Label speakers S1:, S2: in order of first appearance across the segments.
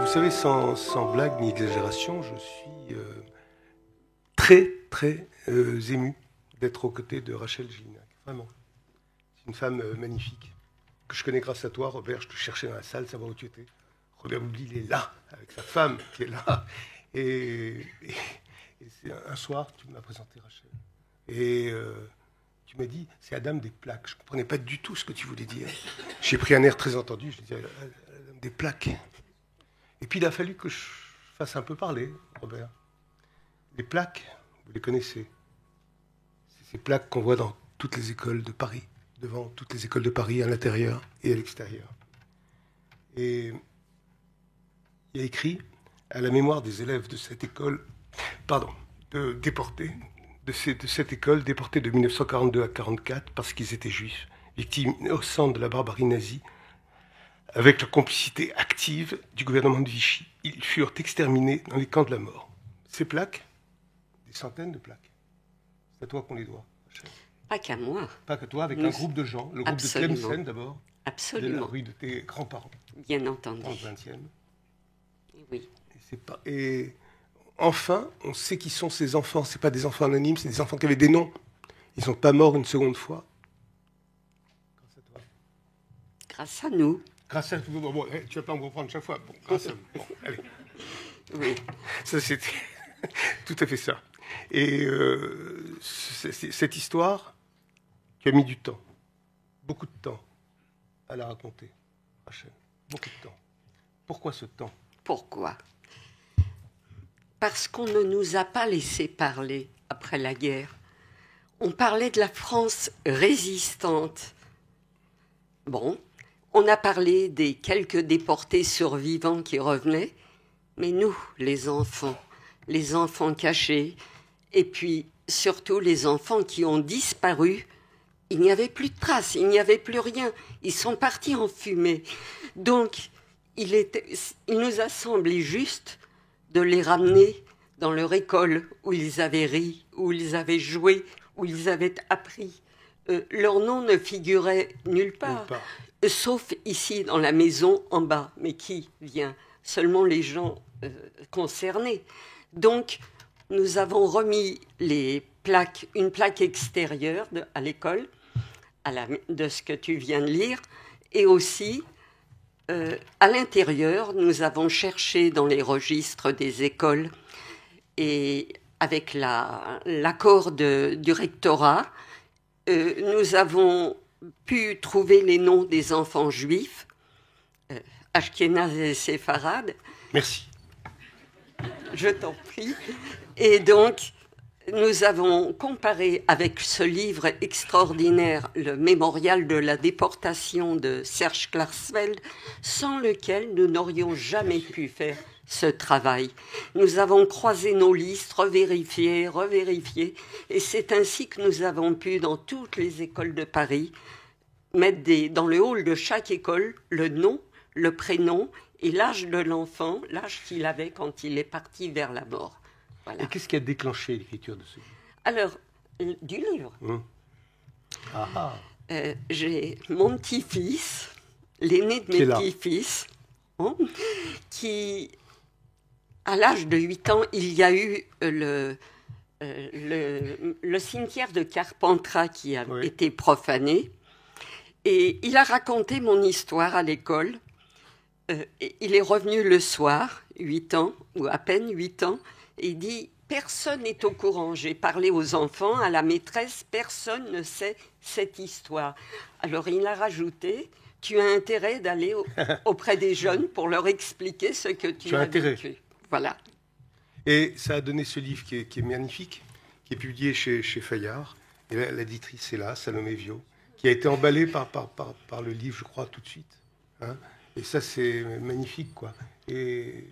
S1: Vous savez, sans blague ni exagération, je suis très, très ému d'être aux côtés de Rachel Gilliac. Vraiment. C'est une femme magnifique, que je connais grâce à toi, Robert. Je te cherchais dans la salle, savoir où tu étais. Robert Boublil, il est là, avec sa femme qui est là. Et c'est un soir, tu m'as présenté Rachel. Et tu m'as dit, c'est la dame des plaques. Je ne comprenais pas du tout ce que tu voulais dire. J'ai pris un air très entendu. Je disais, la dame des plaques. Et puis il a fallu que je fasse un peu parler, Robert. Les plaques, vous les connaissez. C'est ces plaques qu'on voit dans toutes les écoles de Paris, devant toutes les écoles de Paris, à l'intérieur et à l'extérieur. Et il y a écrit à la mémoire des élèves de cette école, déportés, de cette école déportés de 1942 à 1944 parce qu'ils étaient juifs, victimes innocentes de la barbarie nazie. Avec la complicité active du gouvernement de Vichy, ils furent exterminés dans les camps de la mort. Ces plaques, des centaines de plaques, c'est à toi qu'on les doit.
S2: Pas qu'à moi.
S1: Pas qu'à toi, avec un groupe de gens. Le groupe
S2: Absolument.
S1: de Tlemcen d'abord.
S2: Absolument.
S1: De la rue de tes grands-parents.
S2: Bien entendu.
S1: En 20e.
S2: Oui.
S1: Et enfin, on sait qui sont ces enfants. Ce n'est pas des enfants anonymes, c'est des enfants qui avaient des noms. Ils ne sont pas morts une seconde fois. Grâce à toi.
S2: Grâce à nous.
S1: Grâce à vous, bon, tu vas pas me reprendre chaque fois. Bon, grâce à vous. Bon, allez.
S2: Oui.
S1: Ça, c'était tout à fait ça. Et cette histoire, tu as mis du temps, beaucoup de temps, à la raconter, Rachel. Beaucoup de temps. Pourquoi ce temps?
S2: Pourquoi? Parce qu'on ne nous a pas laissé parler après la guerre. On parlait de la France résistante. Bon. On a parlé des quelques déportés survivants qui revenaient, mais nous, les enfants cachés, et puis surtout les enfants qui ont disparu, il n'y avait plus de traces, il n'y avait plus rien. Ils sont partis en fumée. Donc, il nous a semblé juste de les ramener dans leur école où ils avaient ri, où ils avaient joué, où ils avaient appris. Leur nom ne figurait nulle part. Sauf ici, dans la maison en bas. Mais qui vient? Seulement les gens concernés. Donc, nous avons remis une plaque extérieure à l'école, de ce que tu viens de lire, et aussi, à l'intérieur, nous avons cherché dans les registres des écoles, et avec l'accord du rectorat, nous avons pu trouver les noms des enfants juifs, Ashkénazes et séfarades.
S1: Merci.
S2: Je t'en prie. Et donc, nous avons comparé avec ce livre extraordinaire, le Mémorial de la déportation de Serge Klarsfeld, sans lequel nous n'aurions jamais pu faire ce travail. Nous avons croisé nos listes, revérifié, et c'est ainsi que nous avons pu, dans toutes les écoles de Paris, mettre dans le hall de chaque école le nom, le prénom et l'âge de l'enfant, l'âge qu'il avait quand il est parti vers la mort. Voilà.
S1: Et qu'est-ce qui a déclenché l'écriture de ce livre?
S2: Alors, du livre. J'ai mon petit-fils, l'aîné de mes petits-fils, qui, à l'âge de 8 ans, il y a eu le cimetière de Carpentras qui a été profané. Et il a raconté mon histoire à l'école. Il est revenu le soir, 8 ans, ou à peine 8 ans, et il dit « Personne n'est au courant. J'ai parlé aux enfants, à la maîtresse, personne ne sait cette histoire. » Alors il a rajouté « Tu as intérêt d'aller auprès des jeunes pour leur expliquer ce que tu as vécu. » Voilà.
S1: Et ça a donné ce livre qui est magnifique, qui est publié chez Fayard. Et l'éditrice est là, Salomé Viau, qui a été emballé par le livre, je crois, tout de suite. Hein, et ça, c'est magnifique, quoi. Et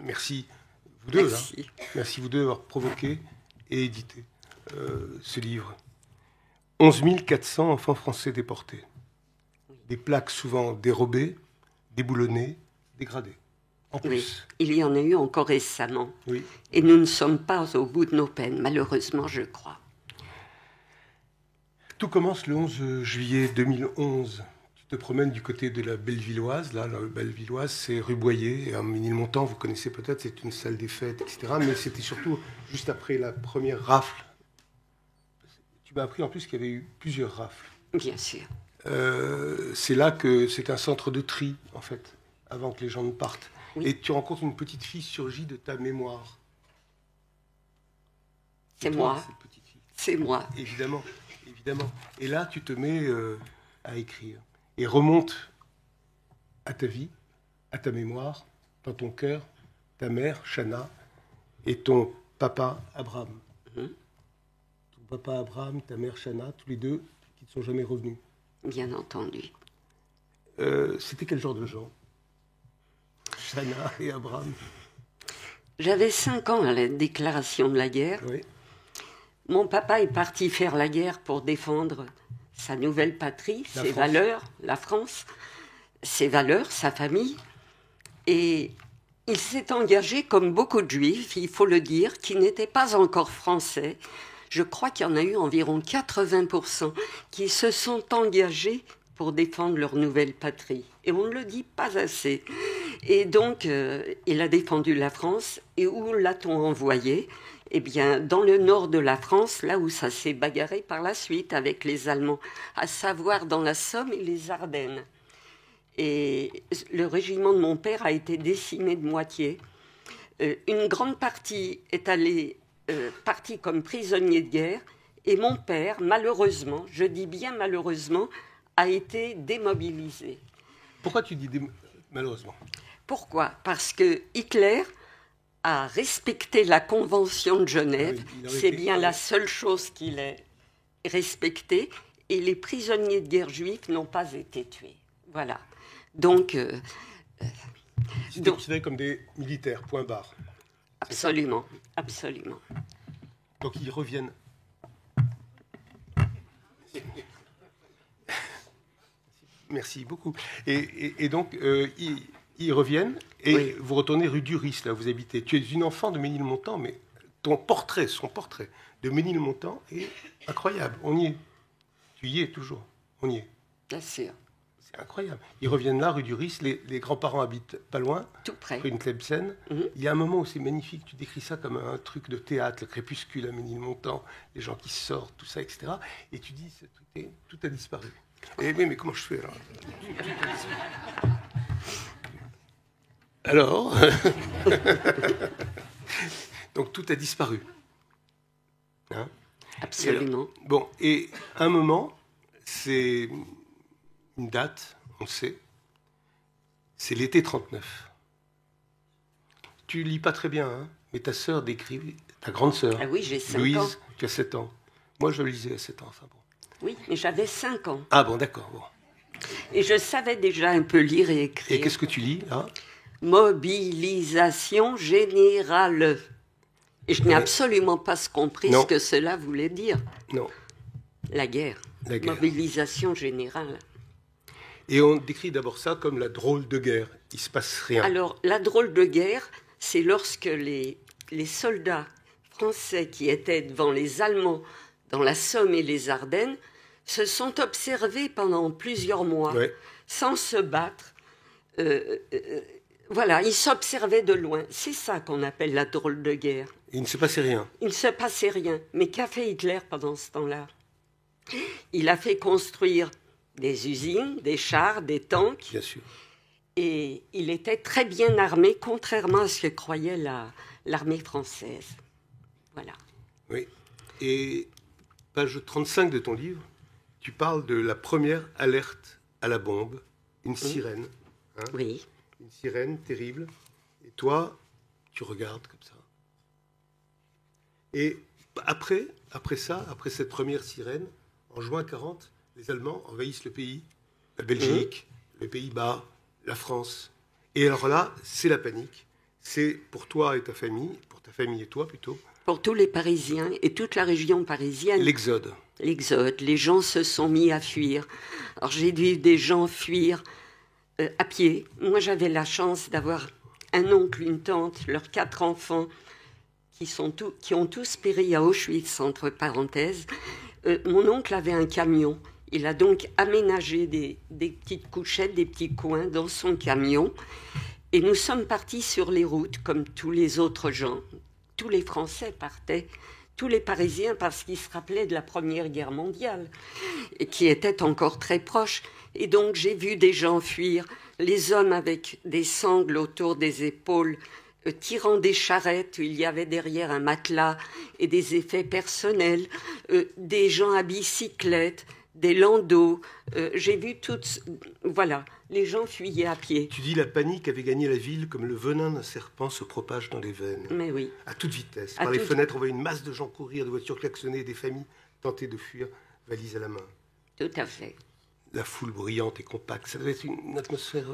S1: merci, vous deux.
S2: Merci.
S1: Hein. Merci, vous deux, d'avoir provoqué et édité ce livre. 11 400 enfants français déportés. des plaques souvent dérobées, déboulonnées, dégradées. En plus.
S2: Oui, il y en a eu encore récemment.
S1: Oui.
S2: Et nous ne sommes pas au bout de nos peines, malheureusement, je crois.
S1: Tout commence le 11 juillet 2011. Tu te promènes du côté de la Bellevilloise. Là, la Bellevilloise, c'est rue Boyer. Et à Ménilmontant, vous connaissez peut-être, c'est une salle des fêtes, etc. Mais c'était surtout juste après la première rafle. Tu m'as appris en plus qu'il y avait eu plusieurs rafles.
S2: Bien sûr.
S1: C'est là que c'est un centre de tri, en fait, avant que les gens ne partent.
S2: Oui.
S1: Et tu rencontres une petite fille surgie de ta mémoire.
S2: C'est
S1: toi,
S2: moi.
S1: cette petite fille.
S2: C'est moi.
S1: Évidemment, évidemment. Et là, tu te mets à écrire. Et remonte à ta vie, à ta mémoire, dans ton cœur, ta mère, Chana, et ton papa, Abraham. Ton papa, Abraham, ta mère, Chana, tous les deux, qui ne sont jamais revenus.
S2: Bien entendu.
S1: C'était quel genre de gens, Chana et Abraham?
S2: J'avais 5 ans à la déclaration de la guerre.
S1: Oui.
S2: Mon papa est parti faire la guerre pour défendre sa nouvelle patrie,
S1: La
S2: ses
S1: France.
S2: valeurs, la France, ses valeurs, sa famille. Et il s'est engagé, comme beaucoup de juifs, il faut le dire, qui n'étaient pas encore français. Je crois qu'il y en a eu environ 80% qui se sont engagés pour défendre leur nouvelle patrie. Et on ne le dit pas assez. Et donc, il a défendu la France. Et où l'a-t-on envoyé ? Eh bien, dans le nord de la France, là où ça s'est bagarré par la suite avec les Allemands, à savoir dans la Somme et les Ardennes. Et le régiment de mon père a été décimé de moitié. Une grande partie est partie comme prisonnier de guerre. Et mon père, malheureusement, je dis bien malheureusement, a été démobilisé.
S1: Pourquoi tu dis malheureusement?
S2: Pourquoi ? Parce que Hitler a respecté la Convention de Genève.
S1: Ah oui,
S2: c'est bien la seule chose qu'il ait respectée. Et les prisonniers de guerre juifs n'ont pas été tués. Voilà. Donc...
S1: C'était considéré comme des militaires, point barre.
S2: Absolument, absolument.
S1: Donc ils reviennent. Merci beaucoup. Et donc, ils reviennent et
S2: Oui.
S1: vous retournez rue Duris, là où vous habitez. Tu es une enfant de Ménilmontant, mais son portrait de Ménilmontant est incroyable. On y est. Tu y es toujours. On y est.
S2: Bien sûr.
S1: C'est incroyable. Ils reviennent là, rue Duris. Les grands-parents habitent pas loin,
S2: Tout près.
S1: rue de Tlemcen. Il y a un moment où c'est magnifique. Tu décris ça comme un truc de théâtre, le crépuscule à Ménilmontant, les gens qui sortent, tout ça, etc. Et tu dis, tout a disparu. Et oui, mais comment je fais alors? Alors donc tout a disparu. Hein?
S2: Absolument.
S1: Bon, et un moment, c'est une date, on sait, c'est l'été 39. Tu lis pas très bien, hein, mais ta sœur décrit, ta grande sœur,
S2: Ah oui, j'ai 5
S1: Louise,
S2: ans.
S1: tu as 7 ans. Moi, je lisais à 7 ans. Enfin bon.
S2: Oui, mais j'avais 5 ans.
S1: Ah bon, d'accord. Bon.
S2: Et je savais déjà un peu lire et écrire.
S1: Et qu'est-ce que tu lis là?
S2: Mobilisation générale. Et je n'ai absolument pas compris
S1: Non.
S2: ce que cela voulait dire.
S1: Non.
S2: La guerre.
S1: La guerre.
S2: Mobilisation générale.
S1: Et on décrit d'abord ça comme la drôle de guerre. Il se passe rien.
S2: Alors, la drôle de guerre, c'est lorsque les soldats français qui étaient devant les Allemands dans la Somme et les Ardennes se sont observés pendant plusieurs mois,
S1: Ouais.
S2: sans se battre. Voilà, ils s'observaient de loin. C'est ça qu'on appelle la drôle de guerre.
S1: Il ne se passait rien.
S2: Il ne se passait rien. Mais qu'a fait Hitler pendant ce temps-là? Il a fait construire des usines, des chars, des tanks.
S1: Bien sûr.
S2: Et il était très bien armé, contrairement à ce que croyait l'armée française. Voilà.
S1: Oui. Et page 35 de ton livre, tu parles de la première alerte à la bombe, une sirène. Hein,
S2: Oui.
S1: une sirène terrible. Et toi, tu regardes comme ça. Et après ça, après cette première sirène, en juin 40, les Allemands envahissent le pays, la Belgique, les Pays-Bas, la France. Et alors là, c'est la panique. C'est pour toi et ta famille, pour ta famille et toi plutôt.
S2: pour tous les Parisiens et toute la région parisienne.
S1: L'exode.
S2: L'exode, les gens se sont mis à fuir. Alors j'ai vu des gens fuir à pied. Moi j'avais la chance d'avoir un oncle, une tante, leurs 4 enfants qui ont tous péri à Auschwitz, entre parenthèses. Mon oncle avait un camion. Il a donc aménagé des petites couchettes, des petits coins dans son camion. Et nous sommes partis sur les routes, comme tous les autres gens. Tous les Français partaient, tous les Parisiens, parce qu'ils se rappelaient de la Première Guerre mondiale, et qui était encore très proche. Et donc j'ai vu des gens fuir, les hommes avec des sangles autour des épaules, tirant des charrettes où il y avait derrière un matelas et des effets personnels, des gens à bicyclette, des landaux. J'ai vu toutes... Voilà, les gens fuyaient à pied.
S1: Tu dis la panique avait gagné la ville comme le venin d'un serpent se propage dans les veines.
S2: Mais oui.
S1: À toute vitesse. Par les fenêtres, on voyait une masse de gens courir, des voitures klaxonner, des familles tenter de fuir, valises à la main.
S2: Tout à fait.
S1: La foule bruyante et compacte, ça devait être une atmosphère...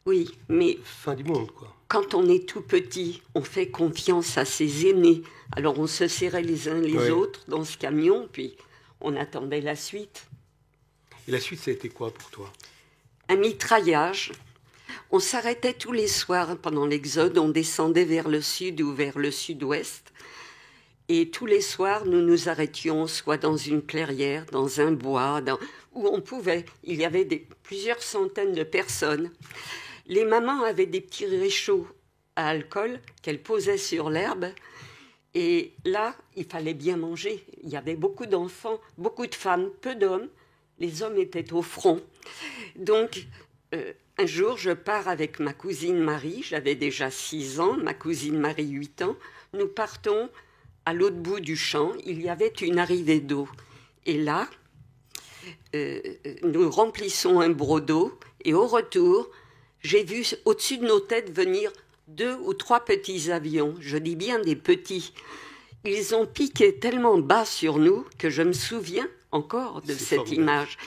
S2: Oui, mais
S1: fin du monde, quoi.
S2: Quand on est tout petit, on fait confiance à ses aînés. Alors on se serrait les uns les autres dans ce camion, puis on attendait la suite.
S1: Et la suite, ça a été quoi pour toi?
S2: Un mitraillage. On s'arrêtait tous les soirs pendant l'exode, on descendait vers le sud ou vers le sud-ouest. Et tous les soirs, nous nous arrêtions soit dans une clairière, dans un bois, où on pouvait. Il y avait plusieurs centaines de personnes. Les mamans avaient des petits réchauds à alcool qu'elles posaient sur l'herbe. Et là, il fallait bien manger. Il y avait beaucoup d'enfants, beaucoup de femmes, peu d'hommes. Les hommes étaient au front. Donc, un jour, je pars avec ma cousine Marie. J'avais déjà 6 ans, ma cousine Marie 8 ans. Nous partons à l'autre bout du champ. Il y avait une arrivée d'eau. Et là, nous remplissons un broc d'eau. Et au retour... j'ai vu au-dessus de nos têtes venir 2 ou 3 petits avions. Je dis bien des petits. Ils ont piqué tellement bas sur nous que je me souviens encore de cette image.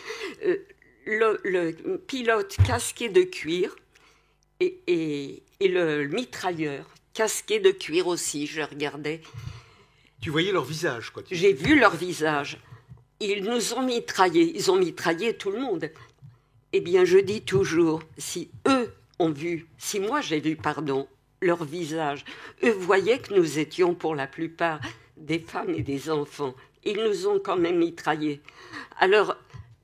S2: Le pilote casqué de cuir et le mitrailleur casqué de cuir aussi, je regardais.
S1: Tu voyais leur visage, quoi.
S2: J'ai vu leur visage. Ils nous ont mitraillés. Ils ont mitraillé tout le monde. Eh bien, je dis toujours, si eux ont vu, si moi j'ai vu, leur visage, eux voyaient que nous étions pour la plupart des femmes et des enfants. Ils nous ont quand même mitraillés. Alors,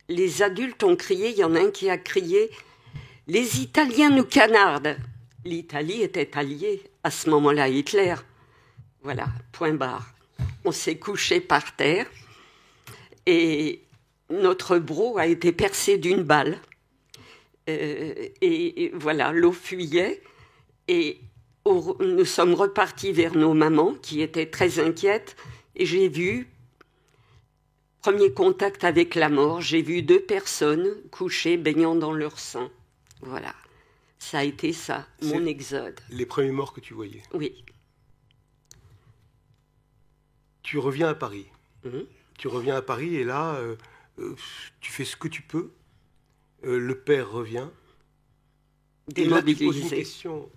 S2: les adultes ont crié, il y en a un qui a crié « Les Italiens nous canardent !» L'Italie était alliée à ce moment-là à Hitler. Voilà, point barre. On s'est couché par terre et notre broc a été percé d'une balle. Et voilà, l'eau fuyait et nous sommes repartis vers nos mamans qui étaient très inquiètes et j'ai vu, premier contact avec la mort, j'ai vu 2 personnes couchées baignant dans leur sang. Voilà, ça a été ça, mon exode.
S1: Les premiers morts que tu voyais?
S2: Oui.
S1: Tu reviens à Paris. Tu reviens à Paris et là, tu fais ce que tu peux. Le père revient. Et là, tu poses une question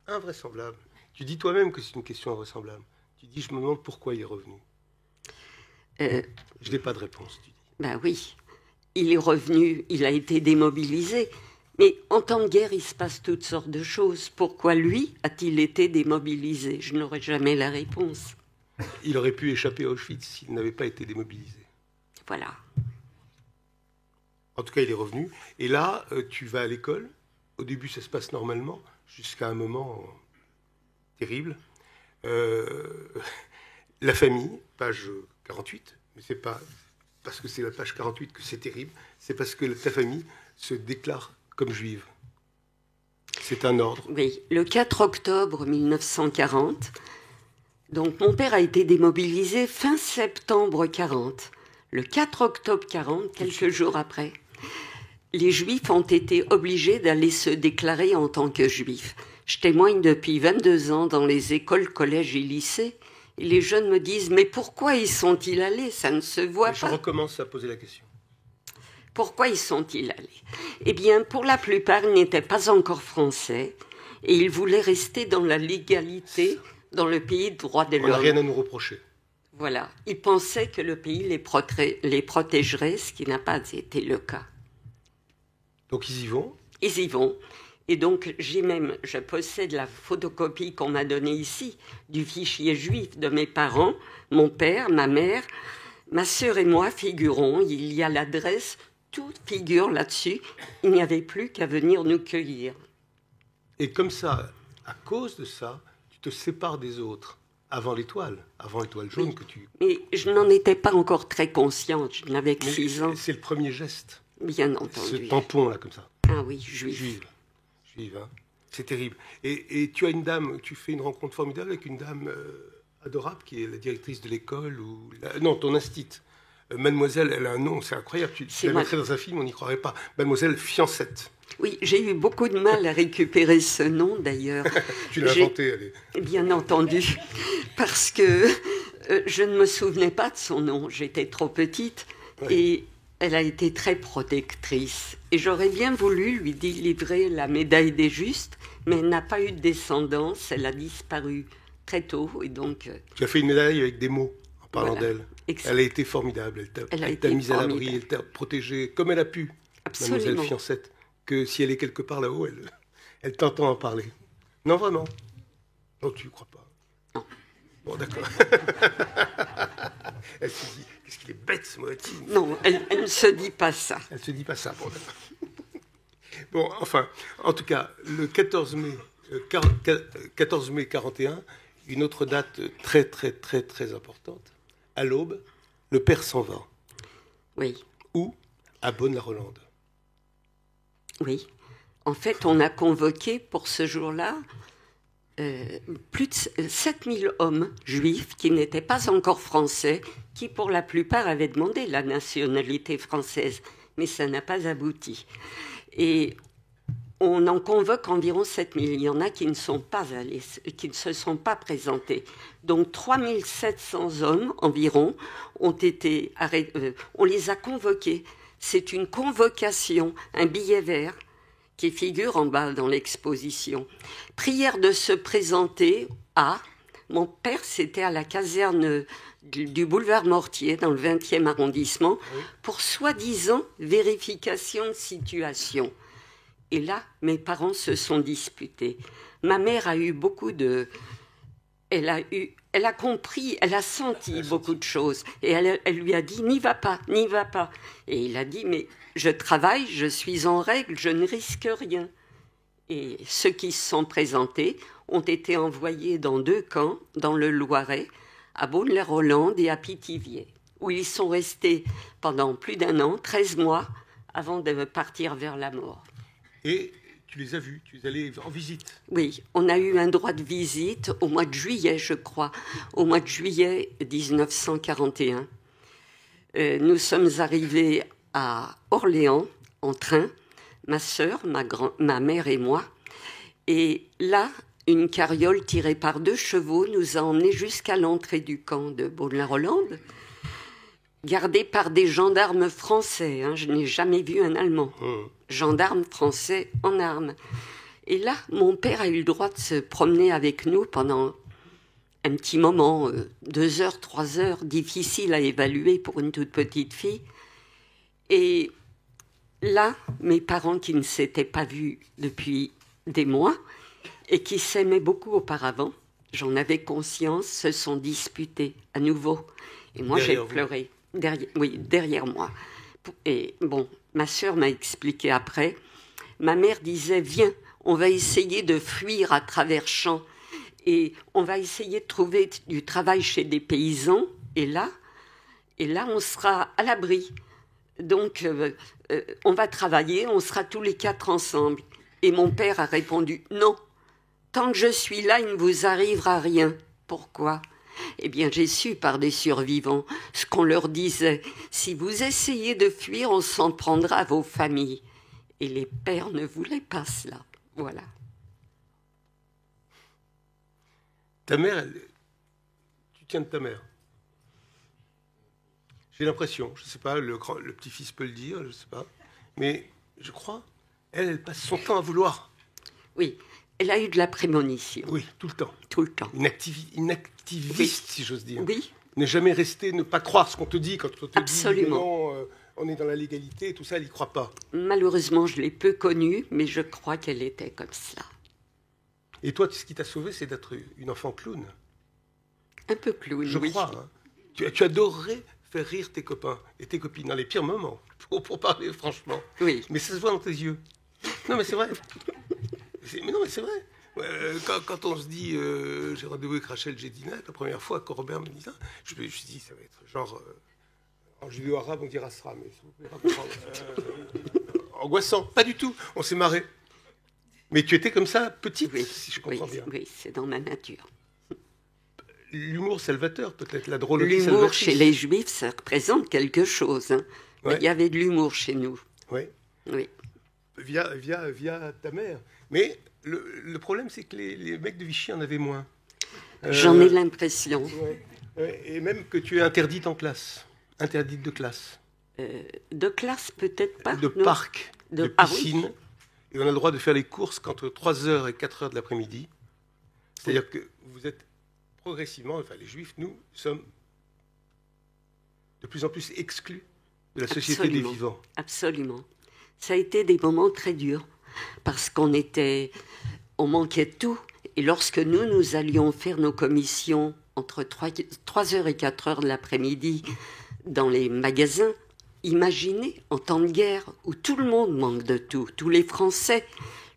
S1: invraisemblable. Tu dis toi-même que c'est une question invraisemblable. Tu dis, je me demande pourquoi il est revenu. Je n'ai pas de réponse, tu dis.
S2: Ben oui, il est revenu, il a été démobilisé. Mais en temps de guerre, il se passe toutes sortes de choses. Pourquoi lui a-t-il été démobilisé? Je n'aurai jamais la réponse.
S1: Il aurait pu échapper à Auschwitz s'il n'avait pas été démobilisé.
S2: Voilà.
S1: En tout cas, il est revenu. Et là, tu vas à l'école. Au début, ça se passe normalement, jusqu'à un moment terrible. La famille, page 48. Mais c'est pas parce que c'est la page 48 que c'est terrible. C'est parce que ta famille se déclare comme juive. C'est un ordre.
S2: Oui, le 4 octobre 1940. Donc, mon père a été démobilisé fin septembre 40. Le 4 octobre 40, quelques jours après, les Juifs ont été obligés d'aller se déclarer en tant que Juifs. Je témoigne depuis 22 ans dans les écoles, collèges et lycées. Et les jeunes me disent « Mais pourquoi y sont-ils allés? Ça ne se voit pas. »
S1: Je recommence à poser la question.
S2: Pourquoi y sont-ils allés? Eh bien, pour la plupart, ils n'étaient pas encore français et ils voulaient rester dans la légalité, dans le pays de droit de
S1: On n'a rien
S2: l'homme.
S1: à nous reprocher.
S2: Voilà. Ils pensaient que le pays les protégerait, ce qui n'a pas été le cas.
S1: Donc ils y vont.
S2: Ils y vont. Et donc, je possède la photocopie qu'on m'a donnée ici du fichier juif de mes parents, mon père, ma mère, ma sœur et moi figurons. Il y a l'adresse, tout figure là-dessus. Il n'y avait plus qu'à venir nous cueillir.
S1: Et comme ça, à cause de ça, tu te sépares des autres avant l'étoile jaune
S2: Oui.
S1: que tu...
S2: Mais je n'en étais pas encore très consciente. Je n'avais que 6 ans,
S1: C'est le premier geste,
S2: bien
S1: ce
S2: entendu.
S1: tampon là comme ça.
S2: Ah oui, juif.
S1: Juive, hein. C'est terrible. Et tu as une dame, tu fais une rencontre formidable avec une dame adorable qui est la directrice de l'école non, ton instit. Mademoiselle, elle a un nom, c'est incroyable. Tu la mettrais dans un film, on n'y croirait pas. Mademoiselle Fiancette.
S2: Oui, j'ai eu beaucoup de mal à récupérer ce nom d'ailleurs.
S1: Tu l'as inventé, elle est...
S2: Bien entendu, parce que je ne me souvenais pas de son nom. J'étais trop petite et elle a été très protectrice. Et j'aurais bien voulu lui délivrer la médaille des justes, mais elle n'a pas eu de descendance. Elle a disparu très tôt et donc...
S1: Tu as fait une médaille avec des mots en parlant d'elle.
S2: Exact.
S1: Elle a été formidable. Elle t'a mise à l'abri, elle t'a protégée comme elle a pu.
S2: Absolument.
S1: Mademoiselle Fiancette. Que si elle est quelque part là-haut, elle t'entend en parler. Non, vraiment. Non, tu ne crois pas.
S2: Non.
S1: Bon, d'accord. Elle se dit, qu'est-ce qu'il est bête, ce Moati.
S2: Non, elle ne se dit pas ça.
S1: Elle ne se dit pas ça. Bon, d'accord. Bon, enfin, en tout cas, le 14 mai 41, une autre date très, très, très, très importante. À l'aube, le père s'en va.
S2: Oui.
S1: Où ? À Beaune-la-Rolande.
S2: Oui. En fait, on a convoqué pour ce jour-là plus de 7000 hommes juifs qui n'étaient pas encore français, qui pour la plupart avaient demandé la nationalité française, mais ça n'a pas abouti. Et on en convoque environ 7000. Il y en a qui ne sont pas allés, qui ne se sont pas présentés. Donc 3700 hommes environ ont été on les a convoqués. C'est une convocation, un billet vert qui figure en bas dans l'exposition. Prière de se présenter à... Mon père, c'était à la caserne du boulevard Mortier, dans le 20e arrondissement, pour soi-disant vérification de situation. Et là, mes parents se sont disputés. Ma mère a eu beaucoup de... Elle a compris, elle a senti beaucoup de choses. Et elle lui a dit, n'y va pas, n'y va pas. Et il a dit, mais je travaille, je suis en règle, je ne risque rien. Et ceux qui se sont présentés ont été envoyés dans 2 camps, dans le Loiret, à Beaune-la-Rolande et à Pithiviers, où ils sont restés pendant plus d'1 an, 13 mois, avant de partir vers la mort.
S1: Et tu les as vus, tu es allé en visite.
S2: Oui, on a eu un droit de visite au mois de juillet, je crois, au mois de juillet 1941. Nous sommes arrivés à Orléans en train, ma sœur, ma mère et moi. Et là, une carriole tirée par 2 chevaux nous a emmenés jusqu'à l'entrée du camp de Beaune-la-Rolande, gardé par des gendarmes français. Je n'ai jamais vu un Allemand. Gendarmes français en armes. Et là, mon père a eu le droit de se promener avec nous pendant un petit moment, 2 heures, 3 heures, difficile à évaluer pour une toute petite fille. Et là, mes parents qui ne s'étaient pas vus depuis des mois et qui s'aimaient beaucoup auparavant, j'en avais conscience, se sont disputés à nouveau. Et moi, j'ai pleuré. Derrière moi. Et bon, ma sœur m'a expliqué après. Ma mère disait, viens, on va essayer de fuir à travers champs et on va essayer de trouver du travail chez des paysans. Et là, on sera à l'abri. Donc, on va travailler, on sera tous les 4 ensemble. Et mon père a répondu, non, tant que je suis là, il ne vous arrivera rien. Pourquoi ? Eh bien, j'ai su par des survivants ce qu'on leur disait. Si vous essayez de fuir, on s'en prendra à vos familles. Et les pères ne voulaient pas cela. Voilà.
S1: Ta mère, tu tiens de ta mère. J'ai l'impression, je ne sais pas, le petit-fils peut le dire, je ne sais pas, mais je crois, elle passe son temps à vouloir.
S2: Oui, Elle a eu de la prémonition.
S1: Oui, tout le temps.
S2: Tout le temps.
S1: Une activiste, si j'ose dire.
S2: Oui.
S1: Ne jamais rester, ne pas croire ce qu'on te dit quand on te
S2: Absolument.
S1: dit non, on est dans la légalité, tout ça, elle n'y croit pas.
S2: Malheureusement, je l'ai peu connue, mais je crois qu'elle était comme cela.
S1: Et toi, ce qui t'a sauvé, c'est d'être une enfant clown.
S2: Un peu clown,
S1: Je
S2: oui.
S1: crois. Hein. Tu adorerais faire rire tes copains et tes copines dans les pires moments, pour parler franchement.
S2: Oui.
S1: Mais ça se voit dans tes yeux. Non, mais c'est vrai. Mais non, mais c'est vrai. Quand on se dit, j'ai rendez-vous avec Rachel Gédinac, la première fois, quand Robert me dit ça, je me suis dit, ça va être genre, en judéo-arabe, on dit Rasra, mais vous pouvez pas comprendre. Angoissant, pas du tout, on s'est marré. Mais tu étais comme ça, petite,
S2: Oui,
S1: si je comprends bien.
S2: Oui, c'est dans ma nature.
S1: L'humour salvateur, peut-être, la drôlerie
S2: L'humour
S1: salvatrice.
S2: chez les Juifs, ça représente quelque chose. Hein.
S1: Ouais.
S2: Il y avait de l'humour chez nous.
S1: Oui.
S2: Oui.
S1: Via ta mère. Mais le problème, c'est que les mecs de Vichy en avaient moins.
S2: J'en ai l'impression.
S1: Ouais, et même que tu es interdite en classe. Interdite de classe.
S2: De classe, peut-être pas.
S1: De
S2: non.
S1: parc, de
S2: Ah
S1: piscine.
S2: oui.
S1: Et on a le droit de faire les courses qu'entre 3h et 4h de l'après-midi. C'est-à-dire que vous êtes progressivement, enfin les Juifs, nous sommes de plus en plus exclus de la société
S2: Absolument.
S1: des vivants.
S2: Absolument. Ça a été des moments très durs parce on manquait de tout. Et lorsque nous allions faire nos commissions entre 3h et 4h de l'après-midi dans les magasins, imaginez en temps de guerre où tout le monde manque de tout, tous les Français,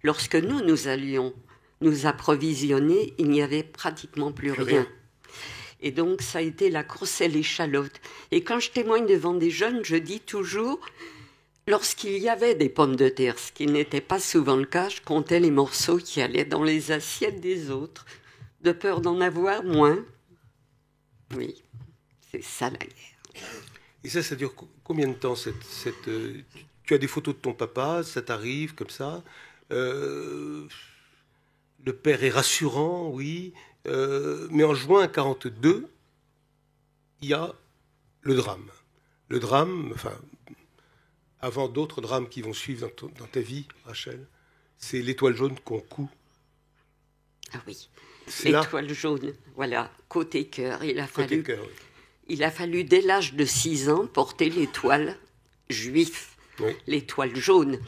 S2: lorsque nous allions nous approvisionner, il n'y avait pratiquement plus rien. Et donc, ça a été la course à l'échalote. Et quand je témoigne devant des jeunes, je dis toujours, lorsqu'il y avait des pommes de terre, ce qui n'était pas souvent le cas, je comptais les morceaux qui allaient dans les assiettes des autres, de peur d'en avoir moins. Oui, c'est ça la guerre.
S1: Et ça dure combien de temps tu as des photos de ton papa, ça t'arrive comme ça. Le père est rassurant, oui. Mais en juin 1942, il y a le drame. Le drame, enfin, avant d'autres drames qui vont suivre dans ta vie, Rachel, c'est l'étoile jaune qu'on coud.
S2: Ah oui,
S1: C'est là,
S2: l'étoile jaune, voilà, côté cœur.
S1: côté cœur. Oui.
S2: Il a fallu, dès l'âge de 6 ans, porter l'étoile juive,
S1: Oui.
S2: l'étoile jaune.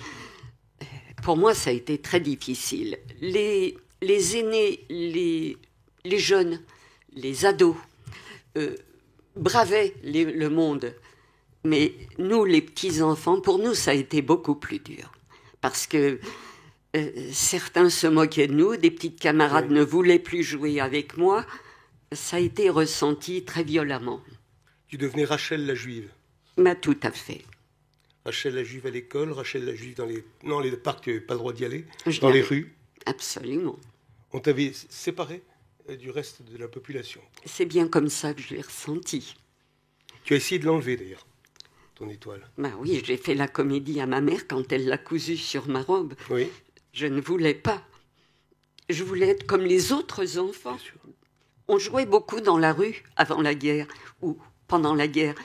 S2: Pour moi, ça a été très difficile. Les aînés, les jeunes, les ados, bravaient le monde. Mais nous, les petits-enfants, pour nous, ça a été beaucoup plus dur. Parce que certains se moquaient de nous, des petites camarades
S1: Oui.
S2: ne voulaient plus jouer avec moi. Ça a été ressenti très violemment.
S1: Tu devenais Rachel la juive.
S2: Mais tout à fait.
S1: Rachel la juive à l'école, Rachel la juive dans les... Non, les parcs, tu n'avais pas le droit d'y aller.
S2: Je
S1: Dans les
S2: l'avais.
S1: rues.
S2: Absolument.
S1: On t'avait séparé du reste de la population.
S2: C'est bien comme ça que je l'ai ressenti.
S1: Tu as essayé de l'enlever, d'ailleurs, ton étoile.
S2: Ben oui, j'ai fait la comédie à ma mère quand elle l'a cousue sur ma robe.
S1: Oui,
S2: Je ne voulais pas. Je voulais être comme les autres enfants.
S1: bien sûr.
S2: On jouait beaucoup dans la rue avant la guerre ou pendant la guerre.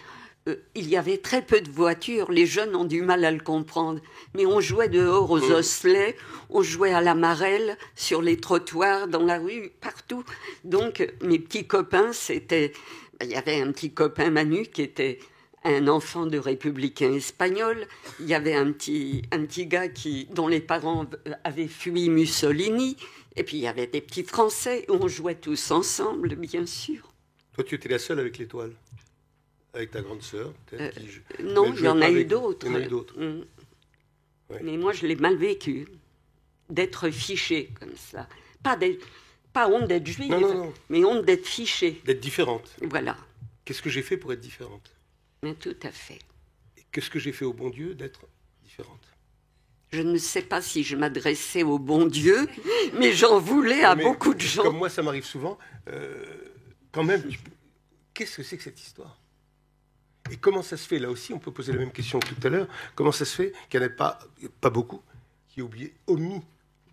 S2: Il y avait très peu de voitures. Les jeunes ont du mal à le comprendre. Mais on jouait dehors aux osselets, on jouait à la marelle, sur les trottoirs, dans la rue, partout. Donc, mes petits copains, c'était... Il y avait un petit copain, Manu, qui était un enfant de républicain espagnol. Il y avait un petit gars dont les parents avaient fui Mussolini. Et puis, il y avait des petits Français. On jouait tous ensemble, bien sûr.
S1: Toi, tu étais la seule avec l'étoile. Avec ta grande sœur, peut-être.
S2: Non, il y en a eu d'autres.
S1: Il y en a eu d'autres. Ouais.
S2: Mais moi, je l'ai mal vécu, d'être fichée comme ça. Pas honte d'être juive,
S1: Non.
S2: mais honte d'être fichée.
S1: D'être différente.
S2: Voilà,
S1: Qu'est-ce que j'ai fait pour être différente?
S2: mais tout à fait.
S1: Et qu'est-ce que j'ai fait au bon Dieu d'être différente?
S2: Je ne sais pas si je m'adressais au bon Dieu, mais j'en voulais à
S1: Mais
S2: beaucoup de gens.
S1: Comme moi, ça m'arrive souvent. Quand même, qu'est-ce que c'est que cette histoire? Et comment ça se fait? Là aussi, on peut poser la même question que tout à l'heure. Comment ça se fait qu'il n'y en ait pas beaucoup qui aient omis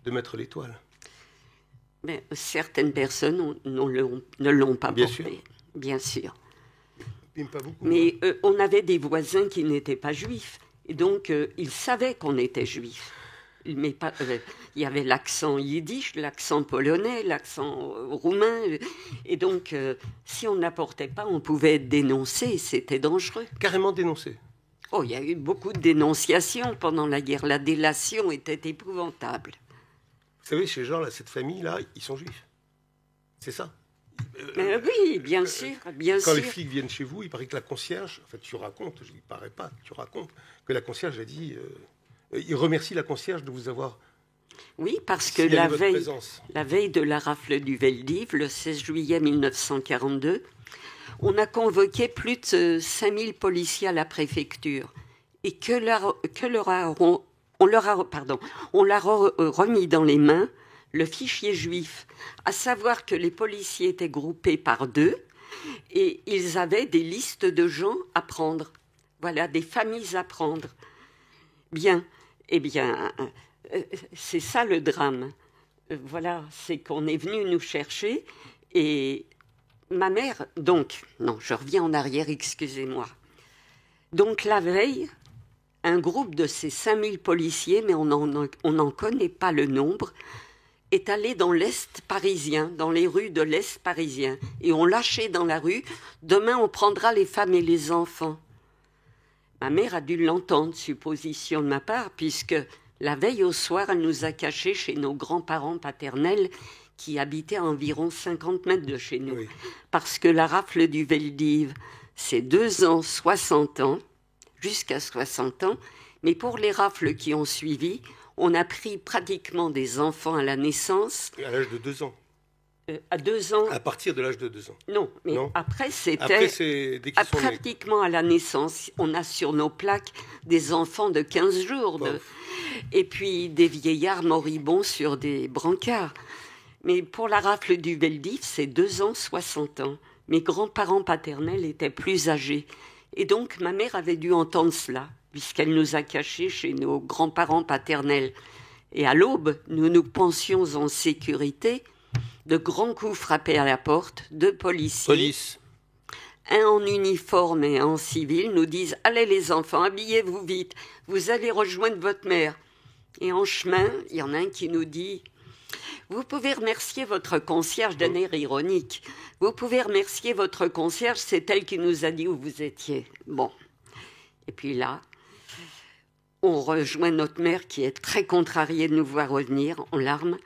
S1: de mettre l'étoile?
S2: Mais certaines personnes ne l'ont pas
S1: Bien
S2: porté,
S1: sûr.
S2: bien sûr.
S1: Même pas beaucoup.
S2: Mais on avait des voisins qui n'étaient pas juifs. Et donc, ils savaient qu'on était juifs. Mais pas, il y avait l'accent yiddish, l'accent polonais, l'accent roumain. Et donc, si on n'apportait pas, on pouvait être dénoncé. C'était dangereux.
S1: Carrément dénoncé.
S2: Oh, il y a eu beaucoup de dénonciations pendant la guerre. La délation était épouvantable.
S1: Vous savez, ces gens-là, cette famille-là, ils sont juifs. C'est ça.
S2: Oui, bien sûr, bien
S1: Quand
S2: sûr.
S1: les flics viennent chez vous, il paraît que la concierge, en fait, tu racontes, il paraît pas, tu racontes que la concierge a dit, il remercie la concierge de vous avoir.
S2: Oui, parce que
S1: signalé votre présence.
S2: la veille de la rafle du Veldiv, le 16 juillet 1942, on a convoqué plus de 5000 policiers à la préfecture et on leur a remis dans les mains le fichier juif, à savoir que les policiers étaient groupés par 2 et ils avaient des listes de gens à prendre. Voilà, des familles à prendre. Bien, eh bien, c'est ça le drame. Voilà, c'est qu'on est venu nous chercher et ma mère, donc, non, je reviens en arrière, excusez-moi. Donc la veille, un groupe de ces 5000 policiers, mais on n'en connaît pas le nombre, est allé dans l'Est parisien, dans les rues de l'Est parisien, et on lâchait dans la rue, demain on prendra les femmes et les enfants. Ma mère a dû l'entendre, supposition de ma part, puisque la veille au soir, elle nous a cachés chez nos grands-parents paternels qui habitaient à environ 50 mètres de chez nous. Oui. Parce que la rafle du Veldiv, c'est 2 ans, 60 ans, jusqu'à 60 ans, mais pour les rafles qui ont suivi, on a pris pratiquement des enfants à la naissance.
S1: À l'âge de 2 ans.
S2: À 2 ans.
S1: À partir de l'âge de 2 ans.
S2: Non, mais non. Après,
S1: après, c'est dès qu'ils sont
S2: pratiquement nés. À la naissance. On a sur nos plaques des enfants de 15 jours. Et puis des vieillards moribonds sur des brancards. Mais pour la rafle du Veldiv, c'est 2 ans, 60 ans. Mes grands-parents paternels étaient plus âgés. Et donc, ma mère avait dû entendre cela, puisqu'elle nous a cachés chez nos grands-parents paternels. Et à l'aube, nous nous pensions en sécurité. De grands coups frappaient à la porte, 2 policiers.
S1: Police.
S2: Un en uniforme et un en civil nous disent « Allez les enfants, habillez-vous vite, vous allez rejoindre votre mère. » Et en chemin, il y en a un qui nous dit « Vous pouvez remercier votre concierge » d'un air ironique. « Vous pouvez remercier votre concierge, c'est elle qui nous a dit où vous étiez. » Bon. Et puis là, on rejoint notre mère qui est très contrariée de nous voir revenir en larmes.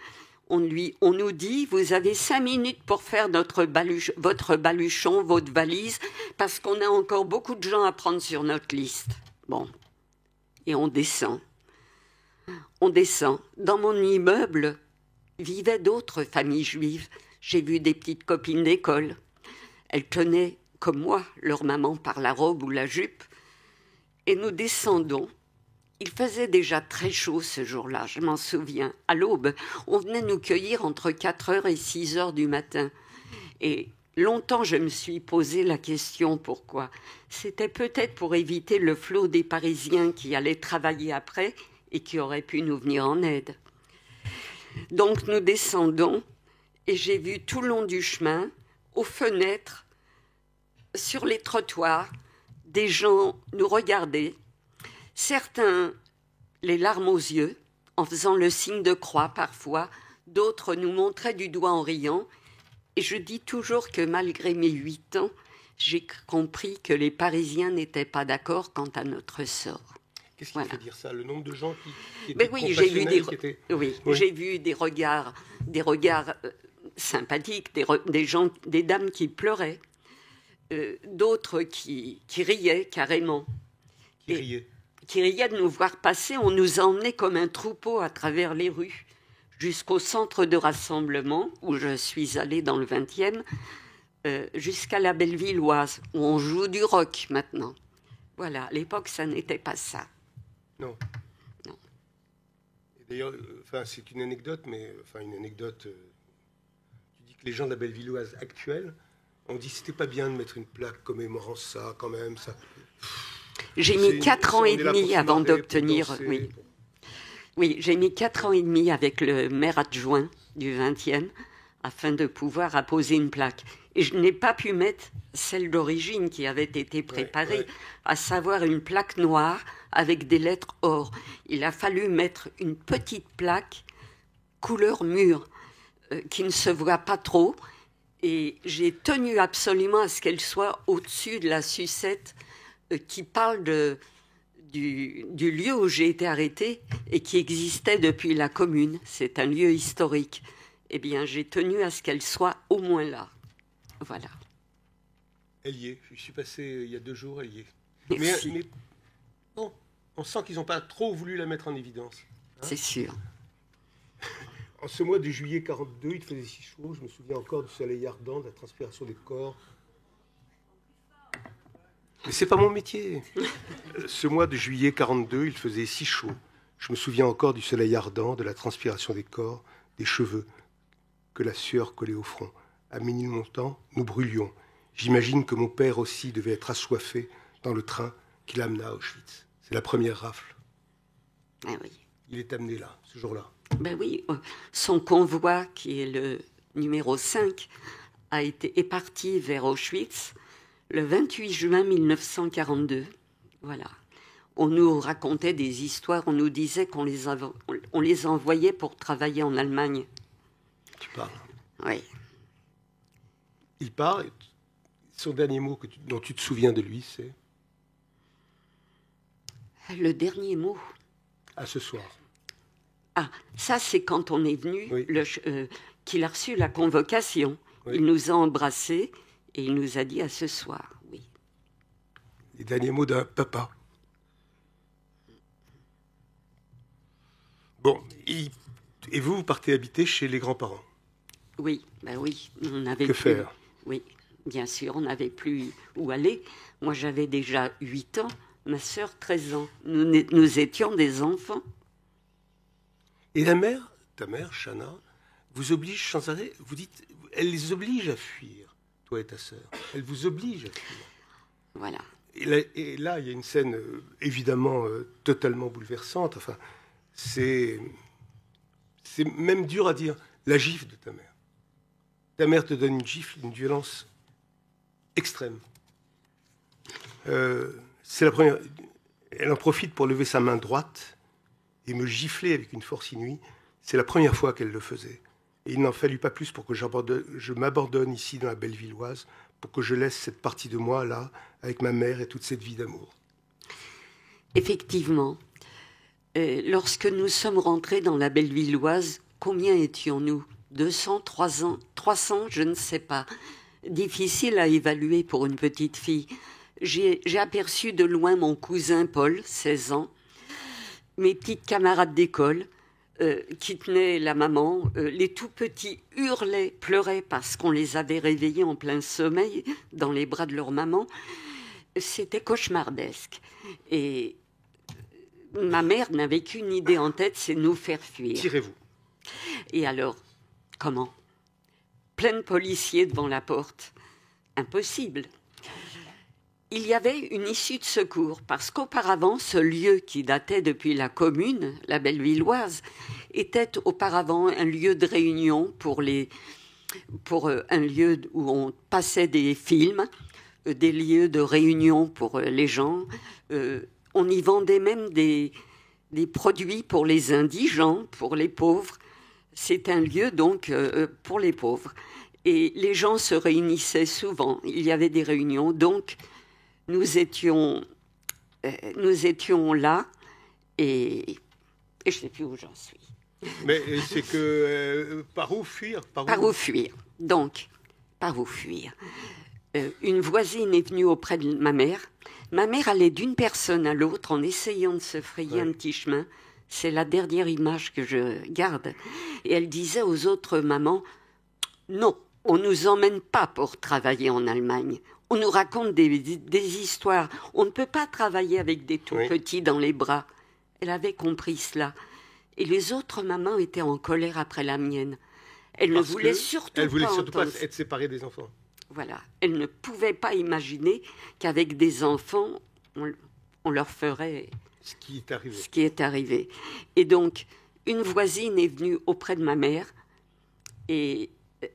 S2: On nous dit, vous avez 5 minutes pour faire votre baluchon, votre valise, parce qu'on a encore beaucoup de gens à prendre sur notre liste. Bon. Et on descend. On descend. Dans mon immeuble vivaient d'autres familles juives. J'ai vu des petites copines d'école. Elles tenaient, comme moi, leur maman par la robe ou la jupe. Et nous descendons. Il faisait déjà très chaud ce jour-là, je m'en souviens. À l'aube, on venait nous cueillir entre 4h et 6h du matin. Et longtemps, je me suis posé la question pourquoi. C'était peut-être pour éviter le flot des Parisiens qui allaient travailler après et qui auraient pu nous venir en aide. Donc nous descendons et j'ai vu tout le long du chemin, aux fenêtres, sur les trottoirs, des gens nous regarder. Certains, les larmes aux yeux, en faisant le signe de croix parfois, d'autres nous montraient du doigt en riant. Et je dis toujours que malgré mes 8 ans, j'ai compris que les Parisiens n'étaient pas d'accord quant à notre sort.
S1: Qu'est-ce qui fait dire ça? Le nombre de gens qui
S2: étaient
S1: compassionnels,
S2: oui, j'ai vu des regards sympathiques, des dames qui pleuraient, d'autres qui riaient carrément. Qui riait de nous voir passer. On nous a emmenés comme un troupeau à travers les rues jusqu'au centre de rassemblement où je suis allée dans le 20e, jusqu'à la Bellevilloise, où on joue du rock maintenant. Voilà, à l'époque, ça n'était pas ça.
S1: Non. Et d'ailleurs, c'est une anecdote, mais une anecdote. Tu dis que les gens de la Bellevilloise actuelle ont dit que c'était pas bien de mettre une plaque commémorant ça, quand même, ça.
S2: J'ai mis 4 ans et demi avant d'obtenir. Oui, j'ai mis 4 ans et demi avec le maire adjoint du 20e afin de pouvoir apposer une plaque. Et je n'ai pas pu mettre celle d'origine qui avait été préparée, à savoir une plaque noire avec des lettres or. Il a fallu mettre une petite plaque couleur mûre qui ne se voit pas trop. Et j'ai tenu absolument à ce qu'elle soit au-dessus de la sucette qui parle du lieu où j'ai été arrêtée et qui existait depuis la commune. C'est un lieu historique. Eh bien, j'ai tenu à ce qu'elle soit au moins là. Voilà.
S1: Elle y est. Je suis passé il y a 2 jours, elle y est.
S2: Merci.
S1: Mais non, on sent qu'ils n'ont pas trop voulu la mettre en évidence. Hein.
S2: C'est sûr.
S1: En ce mois de juillet 42, il faisait si chaud, je me souviens encore du soleil ardent, de la transpiration des corps. Mais c'est pas mon métier. Ce mois de juillet 42, il faisait si chaud. Je me souviens encore du soleil ardent, de la transpiration des corps, des cheveux, que la sueur collait au front. À minuit montant, nous brûlions. J'imagine que mon père aussi devait être assoiffé dans le train qui l'amena à Auschwitz. C'est la première rafle.
S2: Ah oui.
S1: Il est amené là, ce jour-là.
S2: Ben oui, son convoi, qui est le numéro 5, est parti vers Auschwitz le 28 juin 1942. Voilà. On nous racontait des histoires, on nous disait qu'on les envoyait pour travailler en Allemagne.
S1: Tu parles.
S2: Oui.
S1: Il part, et son dernier mot dont tu te souviens de lui, c'est ?
S2: Le dernier mot.
S1: À ce soir.
S2: Ah, ça c'est quand on est venu,
S1: Oui.
S2: qu'il a reçu la convocation.
S1: Oui.
S2: Il nous a embrassés et il nous a dit à ce soir, oui.
S1: Les derniers mots d'un papa. Bon, et vous partez habiter chez les grands-parents.
S2: Oui, ben oui. On avait
S1: Que
S2: plus,
S1: faire ?
S2: Oui, bien sûr, on n'avait plus où aller. Moi j'avais déjà 8 ans, ma sœur 13 ans. Nous étions des enfants.
S1: Et la mère, ta mère, Chana, vous oblige sans arrêt, vous dites, elle les oblige à fuir, toi et ta sœur. Elle vous oblige à fuir.
S2: Voilà.
S1: Et là, il y a une scène évidemment totalement bouleversante. Enfin, c'est même dur à dire. La gifle de ta mère. Ta mère te donne une gifle d'une violence extrême. C'est la première. Elle en profite pour lever sa main droite et me gifler avec une force inouïe. C'est la première fois qu'elle le faisait. Et il n'en fallut pas plus pour que je m'abandonne ici dans la Bellevilloise, pour que je laisse cette partie de moi là, avec ma mère et toute cette vie d'amour.
S2: Effectivement, lorsque nous sommes rentrés dans la Bellevilloise, combien étions-nous ? 200, 300, je ne sais pas. Difficile à évaluer pour une petite fille. J'ai aperçu de loin mon cousin Paul, 16 ans, mes petites camarades d'école qui tenaient la maman. Les tout petits hurlaient, pleuraient parce qu'on les avait réveillés en plein sommeil dans les bras de leur maman. C'était cauchemardesque. Et ma mère n'avait qu'une idée en tête, c'est nous faire fuir.
S1: Tirez-vous.
S2: Et alors, comment ? Plein de policiers devant la porte. Impossible. Il y avait une issue de secours, parce qu'auparavant, ce lieu qui datait depuis la commune, la Bellevilloise, était auparavant un lieu de réunion pour un lieu où on passait des films, des lieux de réunion pour les gens. On y vendait même des produits pour les indigents, pour les pauvres. C'est un lieu donc pour les pauvres. Et les gens se réunissaient souvent. Il y avait des réunions, donc nous étions là, et je ne sais plus où j'en suis.
S1: Mais c'est que par où fuir ?
S2: Par où fuir. Donc, par où fuir ? Une voisine est venue auprès de ma mère. Ma mère allait d'une personne à l'autre en essayant de se frayer un petit chemin. C'est la dernière image que je garde. Et elle disait aux autres mamans, « Non, on ne nous emmène pas pour travailler en Allemagne. On nous raconte des histoires. On ne peut pas travailler avec des tout-petits dans les bras. » Elle avait compris cela. Et les autres mamans étaient en colère après la mienne. Elle ne voulait surtout
S1: pas être séparée des enfants.
S2: Voilà. Elle ne pouvait pas imaginer qu'avec des enfants, on leur ferait
S1: ce qui est arrivé.
S2: Ce qui est arrivé. Et donc, une voisine est venue auprès de ma mère et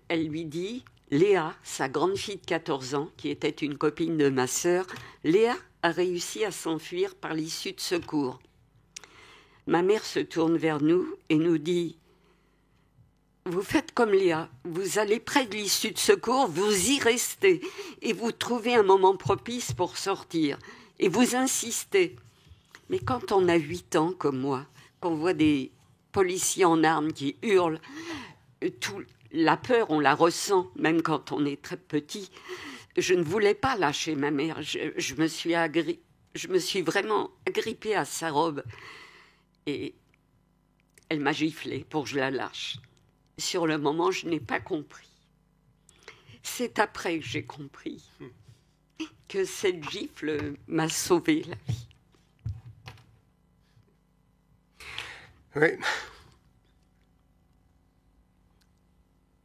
S2: elle lui dit, Léa, sa grande fille de 14 ans, qui était une copine de ma sœur, Léa a réussi à s'enfuir par l'issue de secours. Ma mère se tourne vers nous et nous dit « Vous faites comme Léa, vous allez près de l'issue de secours, vous y restez et vous trouvez un moment propice pour sortir et vous insistez. » Mais quand on a 8 ans comme moi, qu'on voit des policiers en armes qui hurlent, la peur, on la ressent, même quand on est très petit. Je ne voulais pas lâcher ma mère. Je me suis vraiment agrippée à sa robe. Et elle m'a giflé pour que je la lâche. Sur le moment, je n'ai pas compris. C'est après que j'ai compris que cette gifle m'a sauvé la vie.
S1: Oui.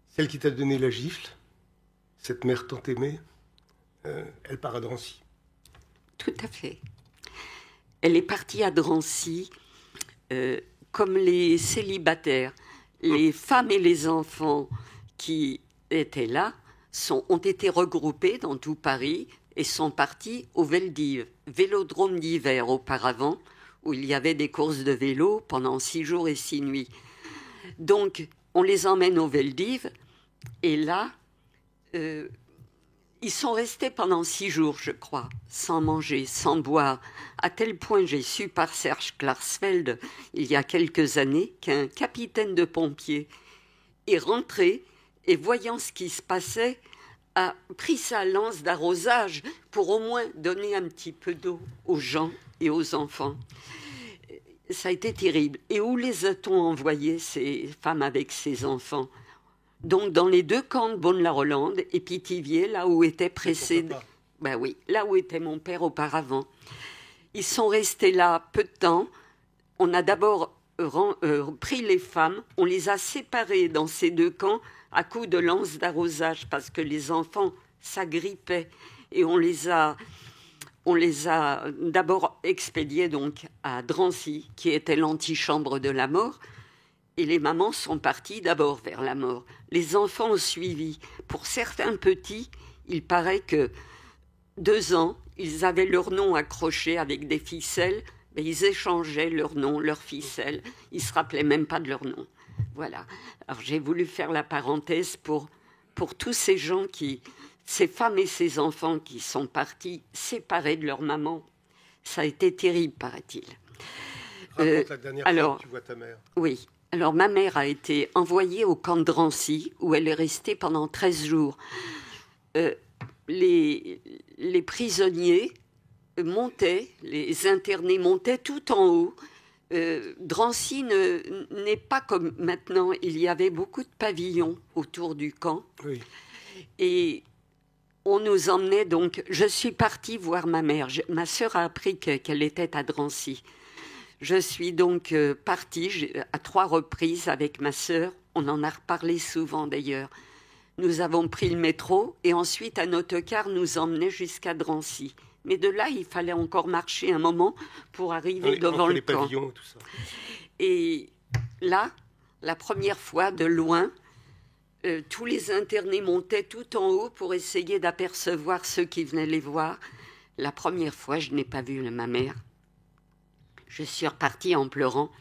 S1: Celle qui t'a donné la gifle, cette mère tant aimée, elle part à Drancy.
S2: Tout à fait. Elle est partie à Drancy, comme les célibataires. Les femmes et les enfants qui étaient là ont été regroupés dans tout Paris et sont partis au Veldiv, vélodrome d'hiver auparavant, où il y avait des courses de vélo pendant 6 jours et 6 nuits. Donc, on les emmène au Veldiv, et là, ils sont restés pendant 6 jours, je crois, sans manger, sans boire, à tel point j'ai su par Serge Klarsfeld, il y a quelques années, qu'un capitaine de pompiers est rentré et, voyant ce qui se passait, a pris sa lance d'arrosage pour au moins donner un petit peu d'eau aux gens et aux enfants. Ça a été terrible. Et où les a-t-on envoyés, ces femmes avec ces enfants ? Donc, dans les 2 camps de Beaune-la-Rolande et Pithiviers, là où était ben oui, là où était mon père auparavant. Ils sont restés là peu de temps. On a d'abord pris les femmes, on les a séparées dans ces 2 camps à coups de lances d'arrosage parce que les enfants s'agrippaient et on les a d'abord expédiés donc à Drancy, qui était l'antichambre de la mort. Et les mamans sont parties d'abord vers la mort. Les enfants ont suivi. Pour certains petits, il paraît que 2 ans, ils avaient leur nom accroché avec des ficelles, mais ils échangeaient leur nom, leurs ficelles. Ils ne se rappelaient même pas de leur nom. Voilà. Alors j'ai voulu faire la parenthèse pour tous ces gens ces femmes et ces enfants qui sont partis séparés de leur maman. Ça a été terrible, paraît-il.
S1: Raconte la dernière fois que tu vois ta mère.
S2: Oui. Alors, ma mère a été envoyée au camp de Drancy, où elle est restée pendant 13 jours. Les prisonniers montaient, les internés montaient tout en haut. Drancy n'est pas comme maintenant. Il y avait beaucoup de pavillons autour du camp.
S1: Oui.
S2: Et on nous emmenait donc... Je suis partie voir ma mère. Ma sœur a appris qu'elle était à Drancy. Je suis donc partie à 3 reprises avec ma sœur. On en a reparlé souvent d'ailleurs. Nous avons pris le métro et ensuite un autocar nous emmenait jusqu'à Drancy. Mais de là, il fallait encore marcher un moment pour arriver devant le camp.
S1: Pavillons, tout ça.
S2: Et là, la première fois, de loin, tous les internés montaient tout en haut pour essayer d'apercevoir ceux qui venaient les voir. La première fois, je n'ai pas vu ma mère. Je suis repartie en pleurant.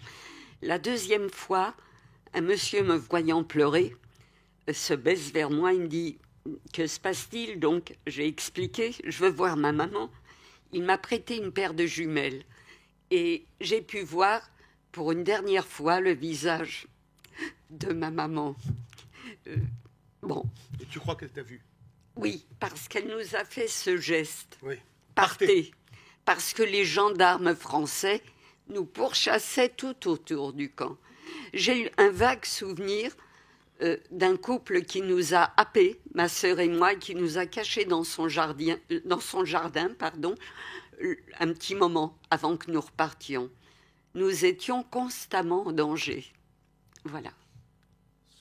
S2: La deuxième fois, un monsieur me voyant pleurer se baisse vers moi et me dit « Que se passe-t-il » Donc, j'ai expliqué « Je veux voir ma maman ». Il m'a prêté une paire de jumelles et j'ai pu voir pour une dernière fois le visage de ma maman. Bon.
S1: Et tu crois qu'elle t'a vu ?
S2: Oui, parce qu'elle nous a fait ce geste.
S1: Oui.
S2: Partez. Parce que les gendarmes français nous pourchassaient tout autour du camp. J'ai eu un vague souvenir d'un couple qui nous a happés, ma sœur et moi, qui nous a cachés dans son jardin, un petit moment avant que nous repartions. Nous étions constamment en danger. Voilà.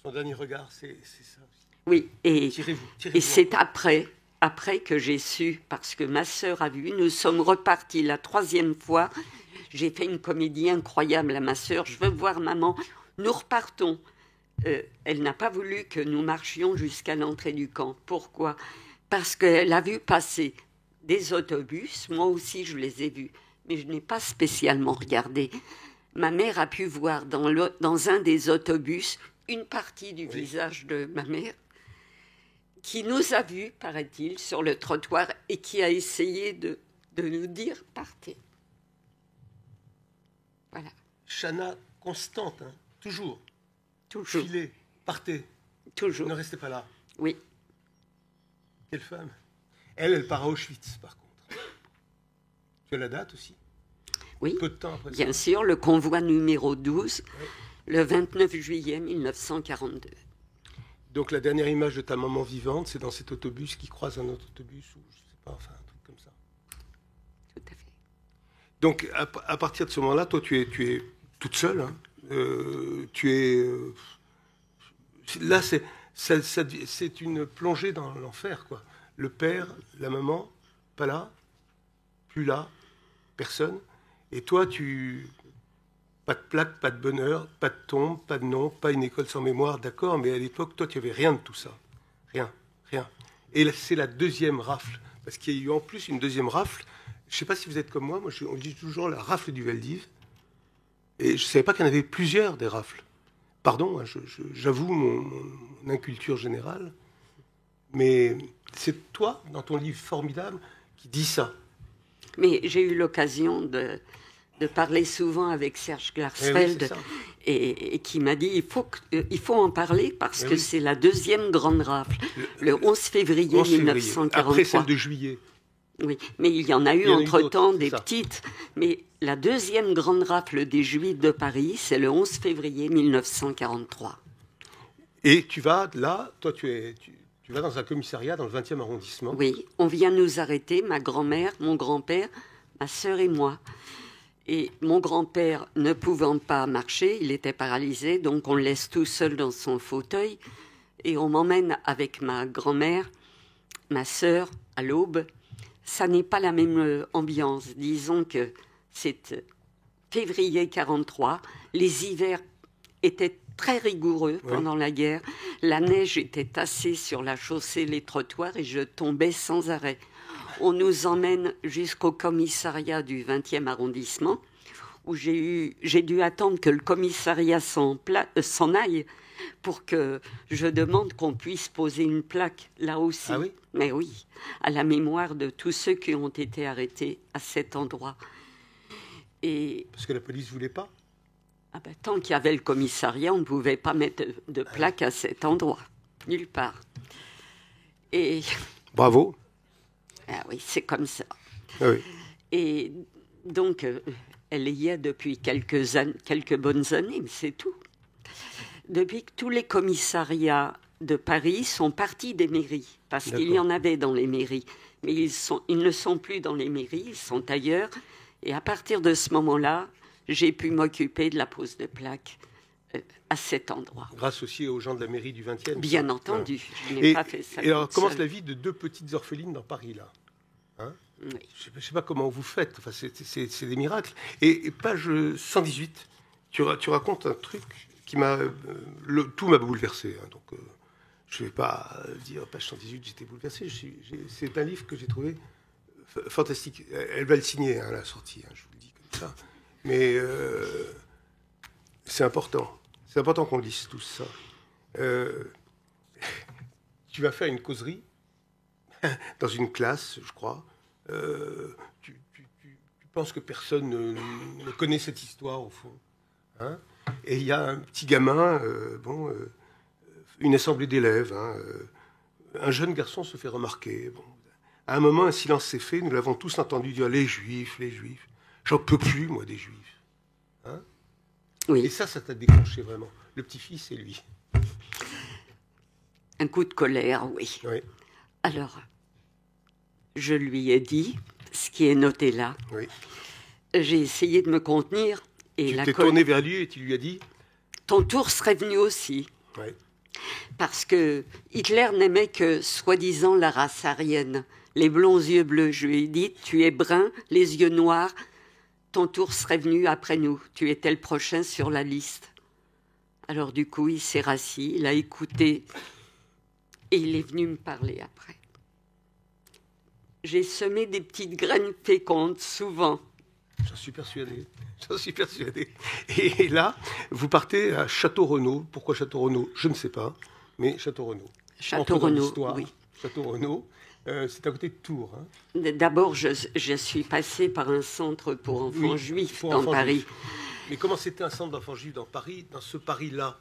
S1: Son dernier regard, c'est ça.
S2: Oui, et
S1: tirez-vous.
S2: C'est après que j'ai su, parce que ma sœur a vu, nous sommes repartis la 3e fois. J'ai fait une comédie incroyable à ma sœur. Je veux voir maman. Nous repartons. elle n'a pas voulu que nous marchions jusqu'à l'entrée du camp. Pourquoi? Parce qu'elle a vu passer des autobus. Moi aussi, je les ai vus, mais je n'ai pas spécialement regardé. Ma mère a pu voir dans un des autobus une partie du visage de ma mère qui nous a vus, paraît-il, sur le trottoir et qui a essayé de nous dire « partez ». Voilà.
S1: Chana constante, hein, toujours.
S2: Toujours.
S1: Filez, partez.
S2: Toujours.
S1: Ne restez pas là.
S2: Oui.
S1: Quelle femme. Elle part à Auschwitz, par contre. Tu as la date aussi?
S2: Oui,
S1: peu de temps après
S2: bien
S1: ça.
S2: sûr, le convoi numéro 12,
S1: Oui.
S2: le 29 juillet 1942.
S1: Donc la dernière image de ta maman vivante, c'est dans cet autobus qui croise un autre autobus, ou je sais pas, enfin un truc comme ça.
S2: Tout à fait.
S1: Donc à partir de ce moment-là, toi tu es toute seule. Hein. Là c'est une plongée dans l'enfer, quoi. Le père, la maman, pas là, plus là, personne. Et toi pas de plaque, pas de bonheur, pas de tombe, pas de nom, pas une école sans mémoire, d'accord, mais à l'époque, toi, tu n'avais rien de tout ça. Rien, rien. Et là, c'est la deuxième rafle, parce qu'il y a eu en plus une deuxième rafle. Je ne sais pas si vous êtes comme moi, on dit toujours la rafle du Veldiv. Et je ne savais pas qu'il y en avait plusieurs des rafles. Pardon, hein, j'avoue mon inculture générale, mais c'est toi, dans ton livre formidable, qui dis ça.
S2: Mais j'ai eu l'occasion de parler souvent avec Serge Klarsfeld, et qui m'a dit il faut en parler parce que c'est la deuxième grande rafle, le 11 février 1943.
S1: Après celle de juillet.
S2: Oui, mais il y en a eu entre-temps des petites. Mais la deuxième grande rafle des Juifs de Paris, c'est le 11 février 1943.
S1: Et tu vas là, toi tu vas dans un commissariat dans le 20e arrondissement.
S2: Oui, on vient nous arrêter, ma grand-mère, mon grand-père, ma sœur et moi. Et mon grand-père, ne pouvant pas marcher, il était paralysé, donc on le laisse tout seul dans son fauteuil. Et on m'emmène avec ma grand-mère, ma sœur, à l'Aube. Ça n'est pas la même ambiance. Disons que c'est février 1943. Les hivers étaient très rigoureux pendant la guerre. La neige était tassée sur la chaussée, les trottoirs, et je tombais sans arrêt. On nous emmène jusqu'au commissariat du 20e arrondissement, où j'ai dû attendre que le commissariat s'en aille pour que je demande qu'on puisse poser une plaque là aussi.
S1: Ah oui ?
S2: Mais oui, à la mémoire de tous ceux qui ont été arrêtés à cet endroit. Et
S1: parce que la police ne voulait pas ?
S2: Tant qu'il y avait le commissariat, on ne pouvait pas mettre de plaque à cet endroit, nulle part. Et
S1: bravo.
S2: Ah oui, c'est comme ça.
S1: Ah oui.
S2: Et donc, elle y est depuis quelques bonnes années, mais c'est tout. Depuis que tous les commissariats de Paris sont partis des mairies, parce qu'il y en avait dans les mairies, mais ils ne sont plus dans les mairies, ils sont ailleurs. Et à partir de ce moment-là, j'ai pu m'occuper de la pose de plaques à cet endroit.
S1: Grâce aussi aux gens de la mairie du 20e.
S2: Bien entendu, je n'ai pas fait ça.
S1: Et alors, commence la vie de deux petites orphelines dans Paris, là. Hein ?
S2: Oui.
S1: Je ne sais pas comment vous faites, enfin, c'est des miracles. Et page 118, tu racontes un truc qui tout m'a bouleversé. Hein, donc, je ne vais pas dire page 118, j'étais bouleversé. C'est un livre que j'ai trouvé fantastique. Elle va le signer à la sortie, hein, je vous le dis comme ça. Mais c'est important. C'est important qu'on lise tout ça. Tu vas faire une causerie dans une classe, je crois. Tu penses que personne ne connaît cette histoire, au fond. Hein, et il y a un petit gamin, une assemblée d'élèves. Hein, un jeune garçon se fait remarquer. Bon, à un moment, un silence s'est fait. Nous l'avons tous entendu dire « les Juifs, les Juifs ». J'en peux plus, moi, des Juifs. Hein, oui. Et ça t'a déclenché vraiment. Le petit-fils et lui.
S2: Un coup de colère, oui. Alors, je lui ai dit ce qui est noté là. Oui. J'ai essayé de me contenir. Et
S1: tu t'es tourné vers lui et tu lui as dit ?
S2: Ton tour serait venu aussi.
S1: Oui.
S2: Parce que Hitler n'aimait que, soi-disant, la race aryenne. Les blonds yeux bleus, je lui ai dit, tu es brun, les yeux noirs. Ton tour serait venu après nous. Tu étais le prochain sur la liste. Alors du coup, il s'est rassis, il a écouté et il est venu me parler après. J'ai semé des petites graines fécondes, souvent.
S1: J'en suis persuadé. J'en suis persuadé. Et là, vous partez à Château-Renaud. Pourquoi Château-Renaud? Je ne sais pas, mais Château-Renaud.
S2: Château-Renaud, oui.
S1: Château-Renaud, c'est à côté de Tours. Hein.
S2: D'abord, je suis passée par un centre pour enfants juifs dans Paris.
S1: Juifs. Mais comment c'était un centre d'enfants juifs dans Paris, dans ce Paris-là?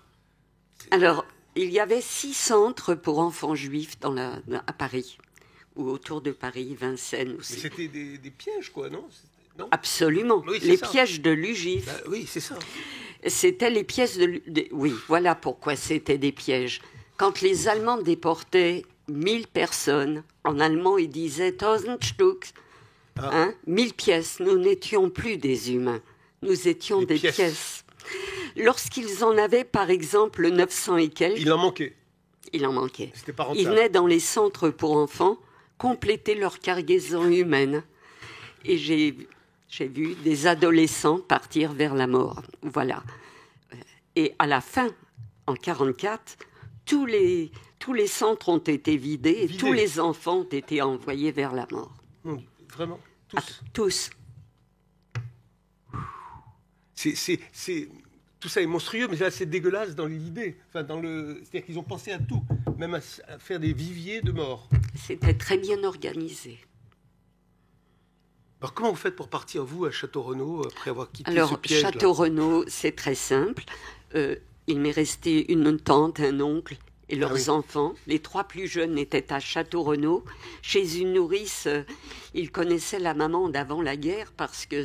S2: Alors, il y avait 6 centres pour enfants juifs à Paris, ou autour de Paris, Vincennes aussi.
S1: Mais c'était des pièges, quoi, non? Non.
S2: Absolument. Oui, les pièges de l'UGIF.
S1: Oui, c'est ça.
S2: C'était les pièges Oui, voilà pourquoi c'était des pièges. Quand les Allemands déportaient 1000 personnes, en allemand, ils disaient 1000 Stück, 1000 pièces. Nous n'étions plus des humains. Nous étions des pièces. Lorsqu'ils en avaient, par exemple, 900 et quelques...
S1: Il en manquait.
S2: C'était pas rentable. Ils venaient dans les centres pour enfants compléter leur cargaison humaine. Et j'ai vu des adolescents partir vers la mort. Voilà. Et à la fin, en 1944, tous les centres ont été vidés et tous les enfants ont été envoyés vers la mort.
S1: Mon Dieu, vraiment?
S2: Tous.
S1: Tout ça est monstrueux, mais là, c'est dégueulasse dans l'idée. Enfin, c'est-à-dire qu'ils ont pensé à tout, même à faire des viviers de morts.
S2: C'était très bien organisé.
S1: Alors, comment vous faites pour partir, vous, à Château-Renaud, après avoir quitté ce piège?
S2: Alors, Château-Renaud, c'est très simple. Il m'est resté une tante, un oncle et leurs enfants. Les 3 plus jeunes étaient à Château-Renaud. Chez une nourrice, ils connaissaient la maman d'avant la guerre parce que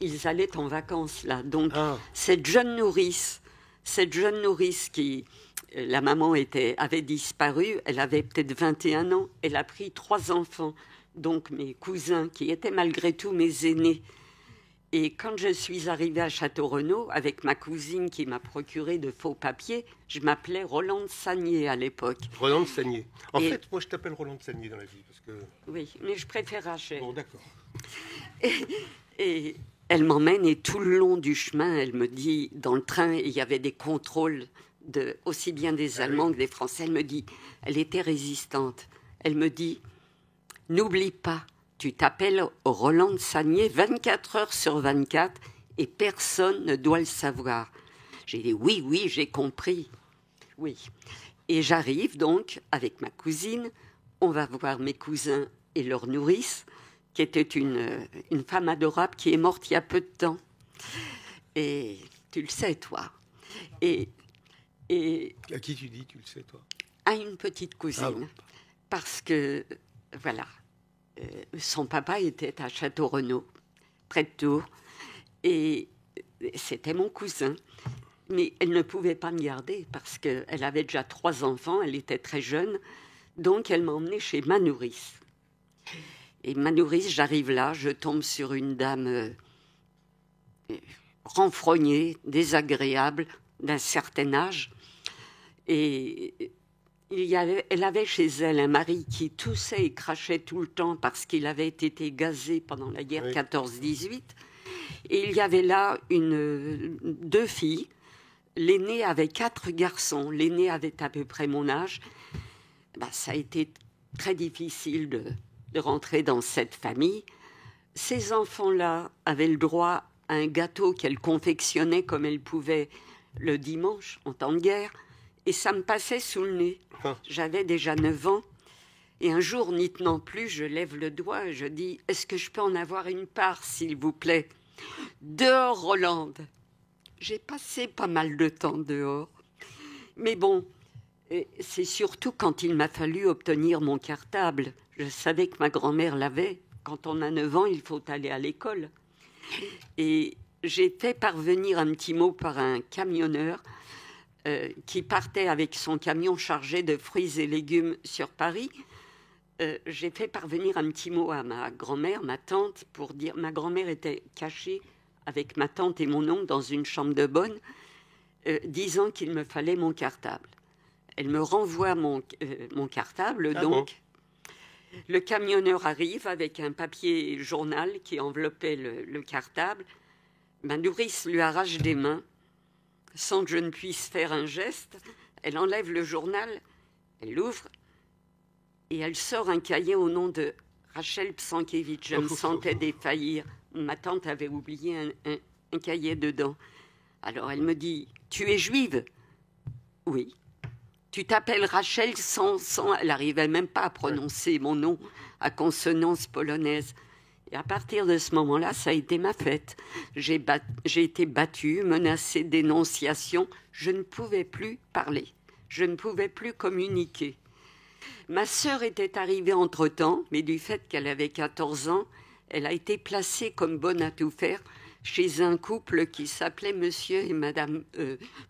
S2: ils allaient en vacances là. Donc, cette jeune nourrice qui... La maman avait disparu, elle avait peut-être 21 ans. Elle a pris 3 enfants. Donc mes cousins, qui étaient malgré tout mes aînés. Et quand je suis arrivée à Château-Renaud, avec ma cousine qui m'a procuré de faux papiers, je m'appelais Rolande Sagnier à l'époque.
S1: Rolande Sagnier. En fait, moi, je t'appelle Rolande Sagnier dans la vie. Parce que...
S2: Oui, mais je préfère Rachel.
S1: Bon, d'accord.
S2: Et elle m'emmène et tout le long du chemin, elle me dit, dans le train, il y avait des contrôles aussi bien des Allemands que des Français. Elle me dit, elle était résistante. Elle me dit... N'oublie pas, tu t'appelles Rolande Sagnier 24 heures sur 24 et personne ne doit le savoir. J'ai dit oui, j'ai compris. Oui. Et j'arrive donc avec ma cousine. On va voir mes cousins et leur nourrice, qui était une femme adorable qui est morte il y a peu de temps. Et tu le sais, toi. Et
S1: à qui tu dis, tu le sais, toi?
S2: À une petite cousine. Parce que... Voilà, son papa était à Château-Renaud, près de Tours, et c'était mon cousin. Mais elle ne pouvait pas me garder parce qu'elle avait déjà 3 enfants, elle était très jeune, donc elle m'a emmenée chez ma nourrice. Et ma nourrice, j'arrive là, je tombe sur une dame renfrognée, désagréable, d'un certain âge, et... Elle avait chez elle un mari qui toussait et crachait tout le temps parce qu'il avait été gazé pendant la guerre 14-18. Et il y avait là 2 filles. L'aînée avait 4 garçons. L'aînée avait à peu près mon âge. Ça a été très difficile de rentrer dans cette famille. Ces enfants-là avaient le droit à un gâteau qu'elle confectionnait comme elle pouvait le dimanche, en temps de guerre. Et ça me passait sous le nez. J'avais déjà 9 ans. Et un jour, n'y tenant plus, je lève le doigt et je dis « Est-ce que je peux en avoir une part, s'il vous plaît ?» Dehors, Rolande. J'ai passé pas mal de temps dehors. Mais bon, c'est surtout quand il m'a fallu obtenir mon cartable. Je savais que ma grand-mère l'avait. Quand on a 9 ans, il faut aller à l'école. Et j'ai fait parvenir un petit mot par un camionneur qui partait avec son camion chargé de fruits et légumes sur Paris. J'ai fait parvenir un petit mot à ma grand-mère, ma tante, pour dire... Ma grand-mère était cachée avec ma tante et mon oncle dans une chambre de bonne, disant qu'il me fallait mon cartable. Elle me renvoie mon cartable, donc... Le camionneur arrive avec un papier journal qui enveloppait le cartable. Ma nourrice lui arrache des mains. sans que je ne puisse faire un geste, elle enlève le journal, elle l'ouvre et elle sort un cahier au nom de Rachel Psankiewicz. Je me sentais défaillir. Ma tante avait oublié un cahier dedans. Alors elle me dit, tu es juive? Oui. Tu t'appelles Rachel sans... Elle n'arrivait même pas à prononcer mon nom à consonance polonaise. Et à partir de ce moment-là, ça a été ma fête. J'ai été battue, menacée de dénonciation. Je ne pouvais plus parler. Je ne pouvais plus communiquer. Ma sœur était arrivée entre-temps, mais du fait qu'elle avait 14 ans, elle a été placée comme bonne à tout faire chez un couple qui s'appelait Monsieur et Madame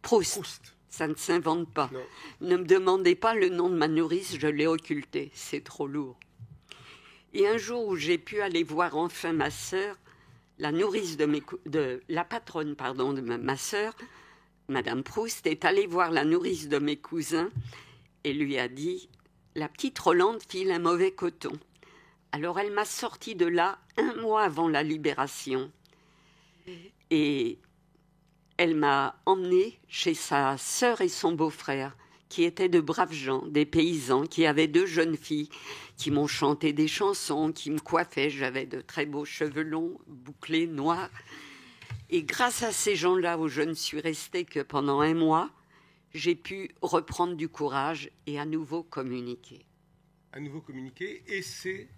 S2: Proust. Ça ne s'invente pas. Non. Ne me demandez pas le nom de ma nourrice, je l'ai occulté. C'est trop lourd. Et un jour où j'ai pu aller voir enfin ma sœur, la nourrice la patronne de ma sœur, Madame Proust, est allée voir la nourrice de mes cousins et lui a dit « La petite Rolande file un mauvais coton ». Alors elle m'a sorti de là 1 mois avant la libération. Et elle m'a emmenée chez sa sœur et son beau-frère, qui étaient de braves gens, des paysans, qui avaient 2 jeunes filles, qui m'ont chanté des chansons, qui me coiffaient. J'avais de très beaux cheveux longs, bouclés, noirs. Et grâce à ces gens-là, où je ne suis restée que pendant 1 mois, j'ai pu reprendre du courage et à nouveau communiquer.
S1: À nouveau communiquer, et c'est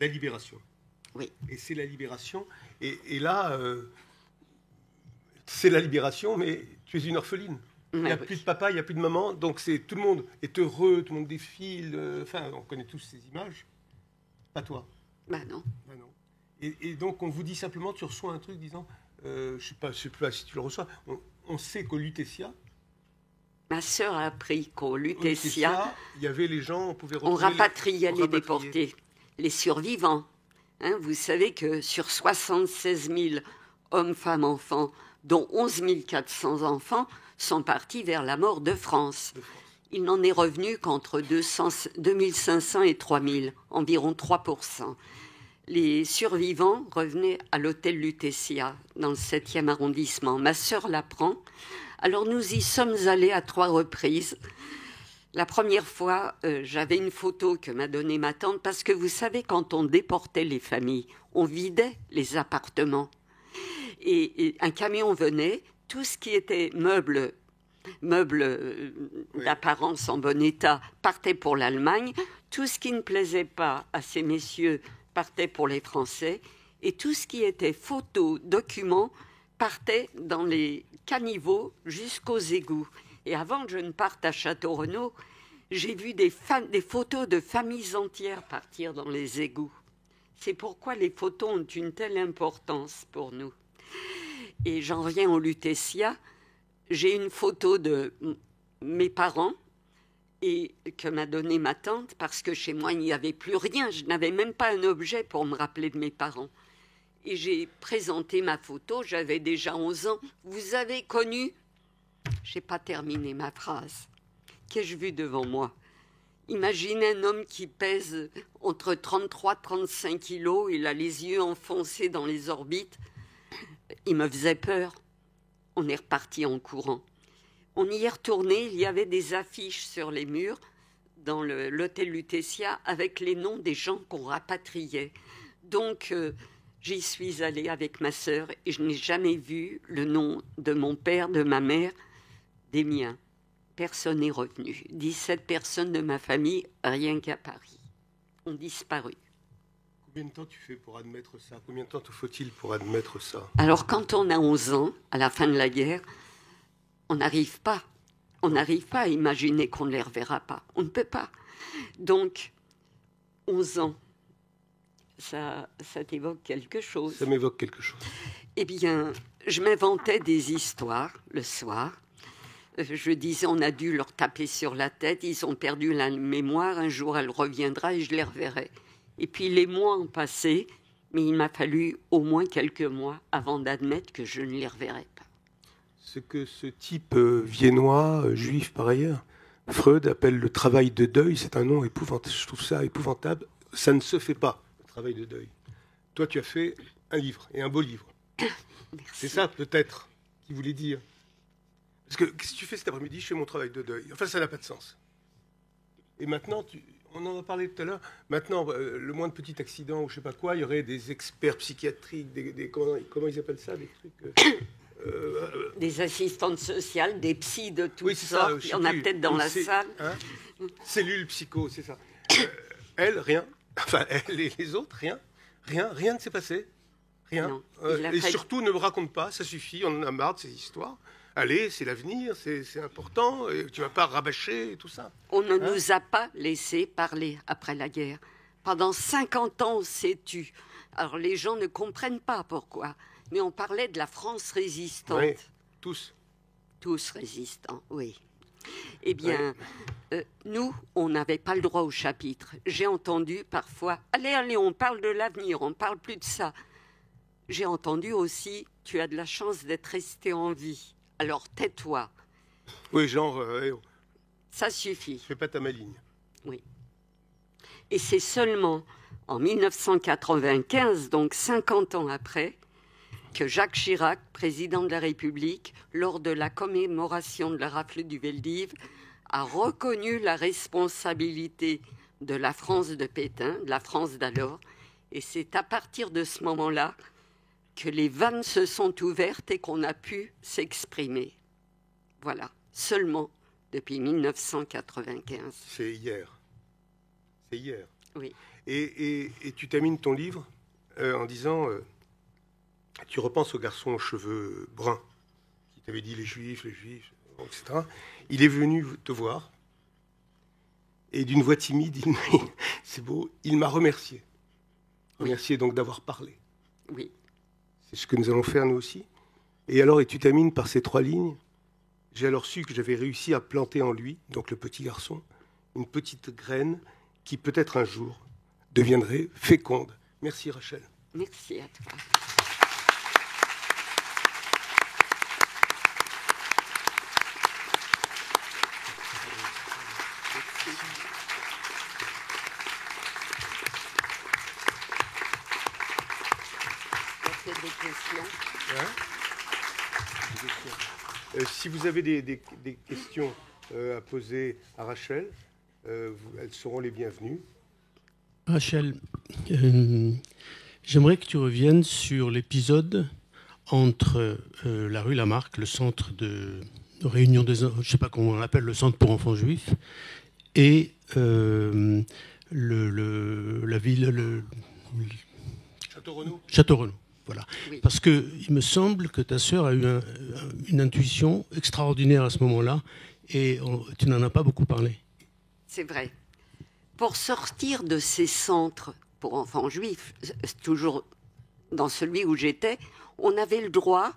S1: la libération.
S2: Oui.
S1: Et c'est la libération. Et là, c'est la libération, mais tu es une orpheline. Il n'y a plus de papa, il n'y a plus de maman, donc tout le monde est heureux, tout le monde défile. On connaît tous ces images. Pas toi.
S2: Bah non.
S1: Bah non. Et donc, on vous dit simplement, tu reçois un truc disant, je ne sais pas si tu le reçois, on sait qu'au Lutetia...
S2: Ma sœur a appris qu'au Lutetia,
S1: il y avait les gens,
S2: on rapatriait les déportés, les survivants. Hein, vous savez que sur 76 000 hommes, femmes, enfants, dont 11 400 enfants, sont partis vers la mort de France. Il n'en est revenu qu'entre 2500 et 3000, environ 3%. Les survivants revenaient à l'hôtel Lutetia, dans le 7e arrondissement. Ma sœur l'apprend. Alors nous y sommes allés à 3 reprises. La première fois, j'avais une photo que m'a donnée ma tante, parce que vous savez, quand on déportait les familles, on vidait les appartements. Et un camion venait, tout ce qui était meubles d'apparence en bon état partait pour l'Allemagne, tout ce qui ne plaisait pas à ces messieurs partait pour les Français, et tout ce qui était photos, documents, partait dans les caniveaux jusqu'aux égouts. Et avant que je ne parte à Château-Renaud, j'ai vu des photos de familles entières partir dans les égouts. C'est pourquoi les photos ont une telle importance pour nous. Et j'en reviens au Lutetia. J'ai une photo de mes parents et que m'a donnée ma tante, parce que chez moi, il n'y avait plus rien. Je n'avais même pas un objet pour me rappeler de mes parents. Et j'ai présenté ma photo, j'avais déjà 11 ans. Vous avez connu... Je n'ai pas terminé ma phrase. Qu'ai-je vu devant moi? Imaginez un homme qui pèse entre 33 et 35 kilos, il a les yeux enfoncés dans les orbites. Il me faisait peur. On est reparti en courant. On y est retourné, il y avait des affiches sur les murs dans l'hôtel Lutetia avec les noms des gens qu'on rapatriait. Donc, j'y suis allée avec ma sœur et je n'ai jamais vu le nom de mon père, de ma mère, des miens. Personne n'est revenu. 17 personnes de ma famille, rien qu'à Paris, ont disparu.
S1: Combien de temps tu fais pour admettre ça? Combien de temps te faut-il pour admettre ça?
S2: Alors, quand on a 11 ans, à la fin de la guerre, on n'arrive pas. On n'arrive pas à imaginer qu'on ne les reverra pas. On ne peut pas. Donc, 11 ans, ça t'évoque quelque chose?
S1: Ça m'évoque quelque chose.
S2: Eh bien, je m'inventais des histoires le soir. Je disais, on a dû leur taper sur la tête, ils ont perdu la mémoire, un jour elle reviendra et je les reverrai. Et puis les mois ont passé, mais il m'a fallu au moins quelques mois avant d'admettre que je ne les reverrai pas.
S1: Ce que ce type viennois, juif par ailleurs, Freud appelle le travail de deuil, c'est un nom épouvantable, je trouve ça épouvantable. Ça ne se fait pas, le travail de deuil. Toi, tu as fait un livre, et un beau livre.
S2: Merci.
S1: C'est ça, peut-être, qu'il voulait dire. Parce que qu'est-ce que tu fais cet après-midi? Je fais mon travail de deuil. Enfin, ça n'a pas de sens. Et maintenant, on en a parlé tout à l'heure, maintenant, le moindre petit accident ou je sais pas quoi, il y aurait des experts psychiatriques, comment ils appellent ça, des trucs...
S2: Des assistantes sociales, des psys de toutes
S1: oui,
S2: sortes. Il y en a peut-être dans la salle.
S1: Hein, cellule psycho, c'est ça. Elle, rien. Enfin, elle et les autres, rien. Rien ne s'est passé. Rien.
S2: Non,
S1: et surtout, ne me raconte pas, ça suffit, on en a marre de ces histoires. Allez, c'est l'avenir, c'est important, et tu ne vas pas rabâcher et tout ça.
S2: On ne nous a pas laissé parler après la guerre. Pendant 50 ans, on s'est tu. Alors les gens ne comprennent pas pourquoi. Mais on parlait de la France résistante.
S1: Oui, tous.
S2: Tous résistants, oui. Eh bien, nous, on n'avait pas le droit au chapitre. J'ai entendu parfois, allez, on parle de l'avenir, on ne parle plus de ça. J'ai entendu aussi, tu as de la chance d'être resté en vie. Alors tais-toi.
S1: Oui, genre,
S2: ça suffit.
S1: Fais pas ta maligne.
S2: Oui. Et c'est seulement en 1995, donc 50 ans après, que Jacques Chirac, président de la République, lors de la commémoration de la rafle du Veldiv, a reconnu la responsabilité de la France de Pétain, de la France d'alors. Et c'est à partir de ce moment-là que les vannes se sont ouvertes et qu'on a pu s'exprimer. Voilà, seulement depuis 1995.
S1: C'est hier. C'est hier.
S2: Oui.
S1: Et tu termines ton livre en disant, tu repenses au garçon aux cheveux bruns, qui t'avait dit les juifs, etc. Il est venu te voir, et d'une voix timide, c'est beau, il m'a remercié. Remercié donc d'avoir parlé.
S2: Oui.
S1: C'est ce que nous allons faire nous aussi. Et alors, et tu termines par ces 3 lignes. J'ai alors su que j'avais réussi à planter en lui, donc le petit garçon, une petite graine qui peut-être un jour deviendrait féconde. Merci Rachel.
S2: Merci à toi. Des questions.
S1: Si vous avez des questions à poser à Rachel, elles seront les bienvenues.
S3: Rachel, j'aimerais que tu reviennes sur l'épisode entre la rue Lamarck, le centre de réunion des... Je ne sais pas comment on l'appelle, le centre pour enfants juifs, et la ville...
S1: Château-Renaud.
S3: Château-Renaud. Voilà.
S2: Oui.
S3: Parce qu'il me semble que ta sœur a eu une intuition extraordinaire à ce moment-là et tu n'en as pas beaucoup parlé.
S2: C'est vrai. Pour sortir de ces centres pour enfants juifs, toujours dans celui où j'étais, on avait le droit,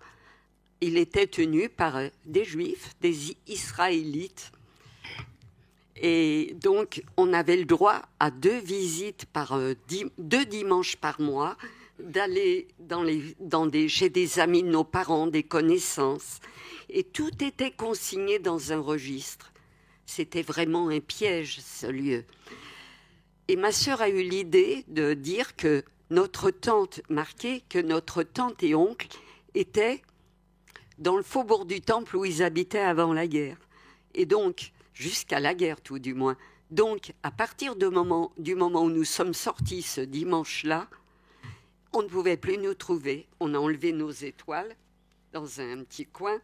S2: il était tenu par des juifs, des israélites. Et donc, on avait le droit à 2 visites 2 dimanches par mois, d'aller chez des amis de nos parents, des connaissances. Et tout était consigné dans un registre. C'était vraiment un piège, ce lieu. Et ma sœur a eu l'idée de dire que notre tante et oncle étaient dans le faubourg du Temple où ils habitaient avant la guerre. Et donc, jusqu'à la guerre tout du moins. Donc, à partir du moment où nous sommes sortis ce dimanche-là, on ne pouvait plus nous trouver. On a enlevé nos étoiles dans un petit coin.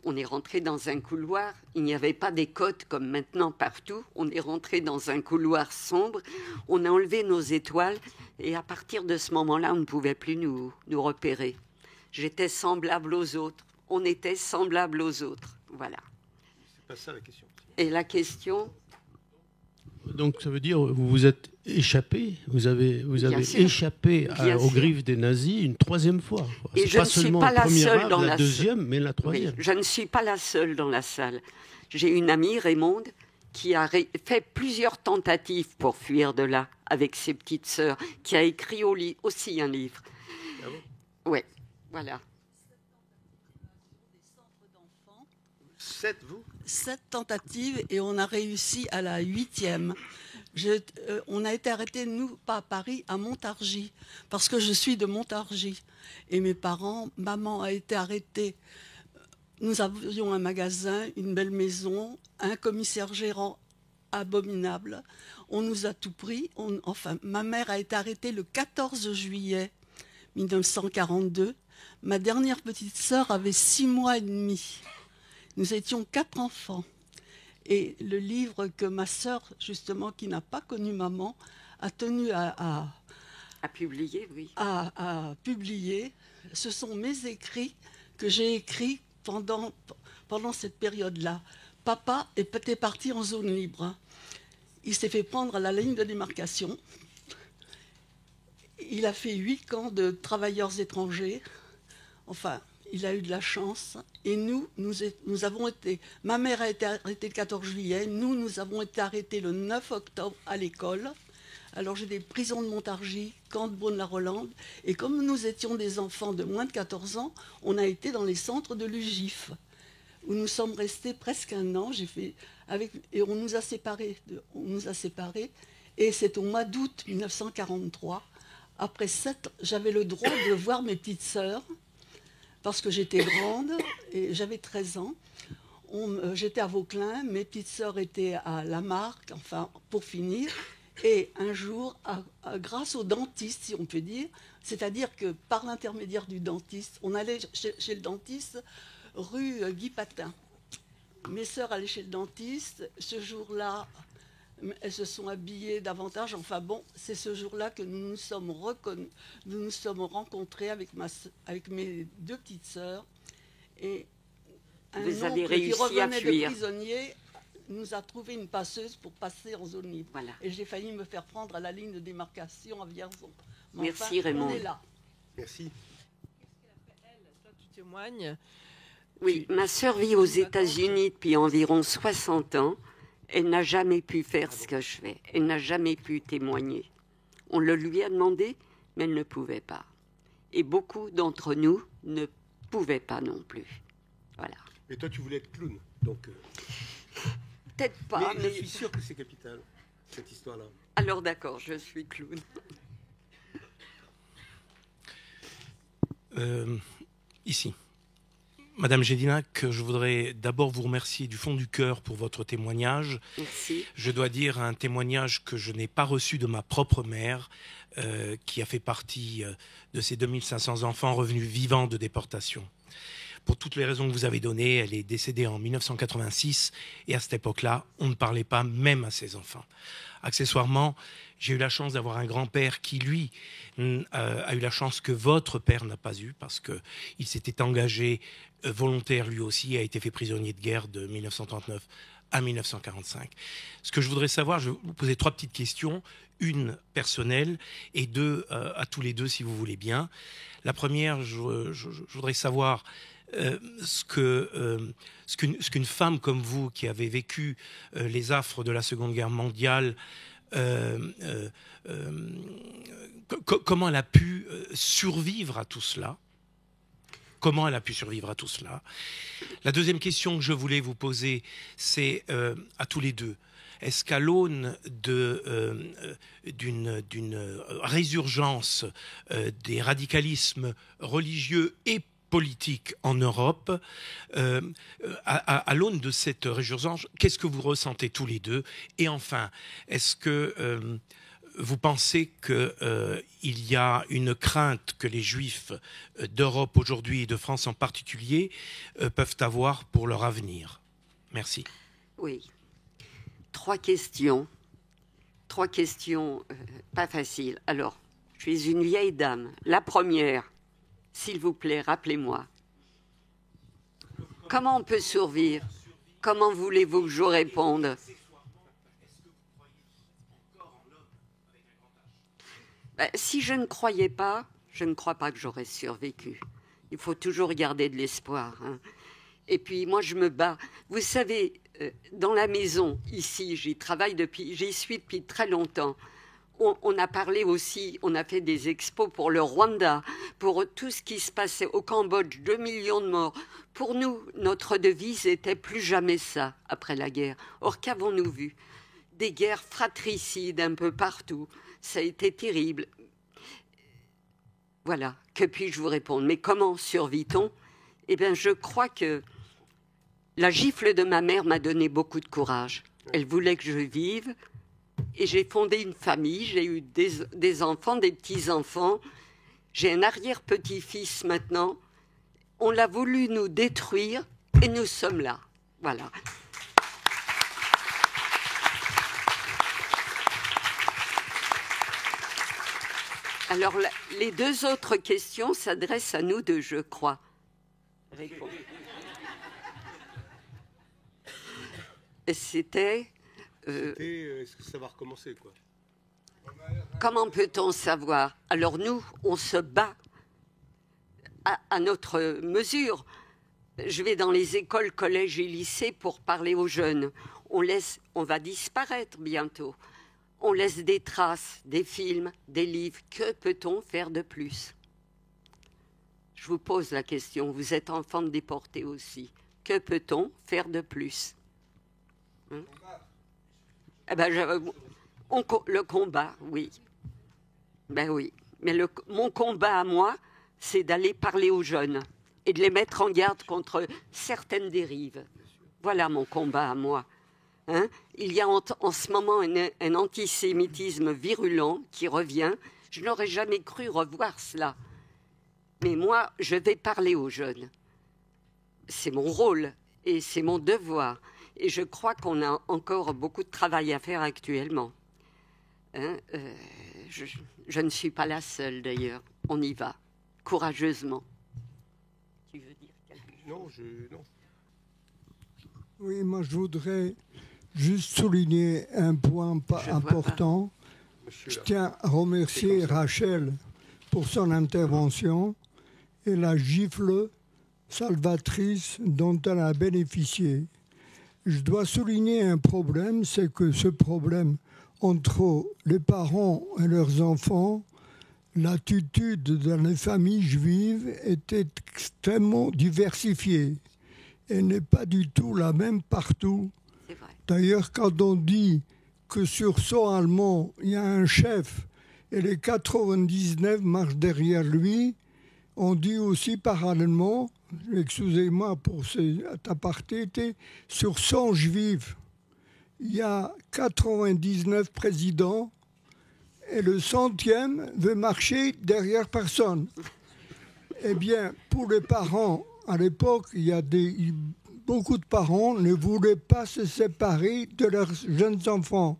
S2: On est rentré dans un couloir. Il n'y avait pas des côtes comme maintenant partout. On est rentré dans un couloir sombre. On a enlevé nos étoiles. Et à partir de ce moment-là, on ne pouvait plus nous repérer. J'étais semblable aux autres. On était semblable aux autres. Voilà.
S1: C'est pas ça la question.
S2: Et la question...
S3: Donc ça veut dire vous vous êtes échappé, vous avez échappé aux griffes des nazis une 3e fois.
S2: Et je ne suis pas la seule dans
S3: la 2e, mais la 3e.
S2: Oui, je ne suis pas la seule dans la salle. J'ai une amie, Raymonde, qui a fait plusieurs tentatives pour fuir de là avec ses petites sœurs, qui a écrit aussi un livre.
S1: Ah bon ?
S2: Oui, voilà.
S1: 7, vous ?
S4: 7 tentatives et on a réussi à la 8e. On a été arrêtés, nous, pas à Paris, à Montargis, parce que je suis de Montargis. Et mes parents, maman a été arrêtée nous avions un magasin, une belle maison, un commissaire gérant abominable. On nous a tout pris. Enfin, ma mère a été arrêtée le 14 juillet 1942. Ma dernière petite sœur avait 6 mois et demi. Nous étions 4 enfants. Et le livre que ma sœur, justement, qui n'a pas connu maman, a tenu à
S2: publier, oui.
S4: À publier, ce sont mes écrits que j'ai écrits pendant cette période-là. Papa était parti en zone libre. Il s'est fait prendre à la ligne de démarcation. Il a fait 8 camps de travailleurs étrangers. Enfin, il a eu de la chance. Et nous avons été... Ma mère a été arrêtée le 14 juillet. Nous avons été arrêtés le 9 octobre à l'école. Alors j'ai des prisons de Montargis, camp de Beaune-la-Rolande. Et comme nous étions des enfants de moins de 14 ans, on a été dans les centres de l'UGIF, où nous sommes restés presque 1 an. Et on nous a séparés. Et c'est au mois d'août 1943. Après 7, j'avais le droit de voir mes petites sœurs, parce que j'étais grande et j'avais 13 ans. J'étais à Vauclin, mes petites sœurs étaient à Lamarque, enfin, pour finir. Et un jour, grâce au dentiste, si on peut dire, c'est-à-dire que par l'intermédiaire du dentiste, on allait chez le dentiste rue Guy Patin. Mes sœurs allaient chez le dentiste. Ce jour-là, elles se sont habillées davantage. Enfin bon, c'est ce jour-là que nous nous sommes rencontrés avec mes 2 petites sœurs. Et un
S2: vous avez
S4: oncle
S2: réussi
S4: qui revenait
S2: à fuir.
S4: de prisonnier nous a trouvé une passeuse pour passer en zone libre.
S2: Voilà.
S4: Et j'ai failli me faire prendre à la ligne de démarcation à Vierzon. Mais
S2: Merci
S4: enfin,
S2: Raymond.
S4: on est là.
S1: Merci.
S5: Qu'est-ce qu'elle a fait, elle? Toi, tu témoignes.
S2: Oui, ma sœur vit aux États-Unis depuis environ 60 ans. Elle n'a jamais pu faire ce que je fais. Elle n'a jamais pu témoigner. On le lui a demandé, mais elle ne pouvait pas. Et beaucoup d'entre nous ne pouvaient pas non plus. Voilà.
S1: Mais toi, tu voulais être clown, donc...
S2: Peut-être pas,
S1: mais je suis sûr que c'est capital, cette histoire-là.
S2: Alors d'accord, je suis clown.
S6: Ici. Madame Gédinac, je voudrais d'abord vous remercier du fond du cœur pour votre témoignage.
S2: Merci.
S6: Je dois dire un témoignage que je n'ai pas reçu de ma propre mère, qui a fait partie de ces 2500 enfants revenus vivants de déportation. Pour toutes les raisons que vous avez données, elle est décédée en 1986 et à cette époque-là, on ne parlait pas même à ses enfants. Accessoirement, j'ai eu la chance d'avoir un grand-père qui, lui, a eu la chance que votre père n'a pas eu parce qu'il s'était engagé volontaire lui aussi et a été fait prisonnier de guerre de 1939 à 1945. Ce que je voudrais savoir, je vais vous poser 3 petites questions, une personnelle et 2 à tous les 2 si vous voulez bien. La première, je voudrais savoir ce qu'une femme comme vous qui avez vécu les affres de la Seconde Guerre mondiale, comment elle a pu survivre à tout cela. Comment elle a pu survivre à tout cela. La deuxième question que je voulais vous poser, c'est à tous les 2. Est-ce qu'à l'aune d'une résurgence des radicalismes religieux et politiques en Europe, à l'aune de cette résurgence, qu'est-ce que vous ressentez tous les 2? Et enfin, est-ce que vous pensez qu'il y a une crainte que les Juifs d'Europe aujourd'hui et de France en particulier peuvent avoir pour leur avenir? Merci.
S2: Oui. 3 questions. 3 questions pas faciles. Alors, je suis une vieille dame. La première, s'il vous plaît, rappelez-moi. Comment on peut survivre? Comment voulez-vous que je réponde? Si je ne croyais pas, je ne crois pas que j'aurais survécu. Il faut toujours garder de l'espoir. Hein. Et puis moi, je me bats. Vous savez, dans la maison, ici, j'y suis depuis très longtemps. On a parlé aussi, on a fait des expos pour le Rwanda, pour tout ce qui se passait au Cambodge, 2 millions de morts. Pour nous, notre devise était plus jamais ça, après la guerre. Or, qu'avons-nous vu? Des guerres fratricides un peu partout. Ça a été terrible. Voilà, que puis-je vous répondre? Mais comment survit-on? Eh bien, je crois que La gifle de ma mère m'a donné beaucoup de courage. Elle voulait que je vive et j'ai fondé une famille. J'ai eu des enfants, des petits-enfants. J'ai un arrière-petit-fils maintenant. On l'a voulu nous détruire et nous sommes là. Voilà. Alors, les deux autres questions s'adressent à nous deux, je crois. Réponds. C'était...
S1: Est-ce que ça va recommencer, quoi?
S2: Comment peut-on savoir? Alors nous, on se bat à notre mesure. Je vais dans les écoles, collèges et lycées pour parler aux jeunes. On va disparaître bientôt. On laisse des traces, des films, des livres. Que peut-on faire de plus? Je vous pose la question. Vous êtes enfant de déportés aussi. Que peut-on faire de plus? Eh ben, le combat, oui. Ben oui. Mais mon combat à moi, c'est d'aller parler aux jeunes et de les mettre en garde contre certaines dérives. Voilà mon combat à moi. Hein? Il y a en ce moment un antisémitisme virulent qui revient. Je n'aurais jamais cru revoir cela. Mais moi, je vais parler aux jeunes. C'est mon rôle et c'est mon devoir. Et je crois qu'on a encore beaucoup de travail à faire actuellement. Hein? Je ne suis pas la seule d'ailleurs. On y va, courageusement. Tu veux dire quelque chose?
S1: Non.
S7: Oui, moi je voudrais juste souligner un point important. Je tiens à remercier Rachel pour son intervention et la gifle salvatrice dont elle a bénéficié. Je dois souligner un problème, c'est que ce problème entre les parents et leurs enfants, l'attitude dans les familles juives est extrêmement diversifiée et n'est pas du tout la même partout.
S2: C'est vrai.
S7: D'ailleurs, quand on dit que sur 100 Allemands, il y a un chef et les 99 marchent derrière lui, on dit aussi parallèlement, excusez-moi pour cet aparté, sur 100 juifs, il y a 99 présidents et le 100e veut marcher derrière personne. Eh bien, pour les parents, à l'époque, beaucoup de parents ne voulaient pas se séparer de leurs jeunes enfants,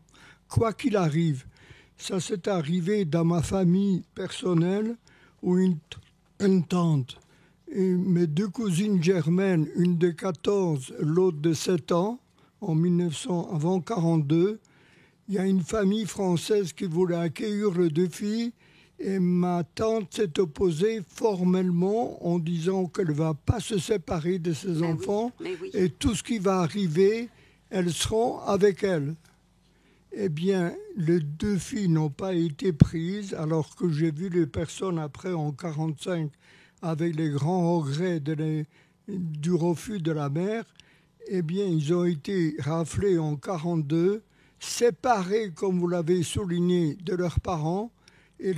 S7: quoi qu'il arrive. Ça s'est arrivé dans ma famille personnelle où une tante et mes deux cousines germaines, une de 14, l'autre de 7 ans, avant 1942, il y a une famille française qui voulait accueillir les deux filles et ma tante s'est opposée formellement en disant qu'elle ne va pas se séparer de ses enfants et tout ce qui va arriver, elles seront avec elle. Eh bien, les deux filles n'ont pas été prises alors que j'ai vu les personnes après en 1945 avec les grands regrets du refus de la mère. Eh bien, ils ont été raflés en 1942, séparés, comme vous l'avez souligné, de leurs parents. Et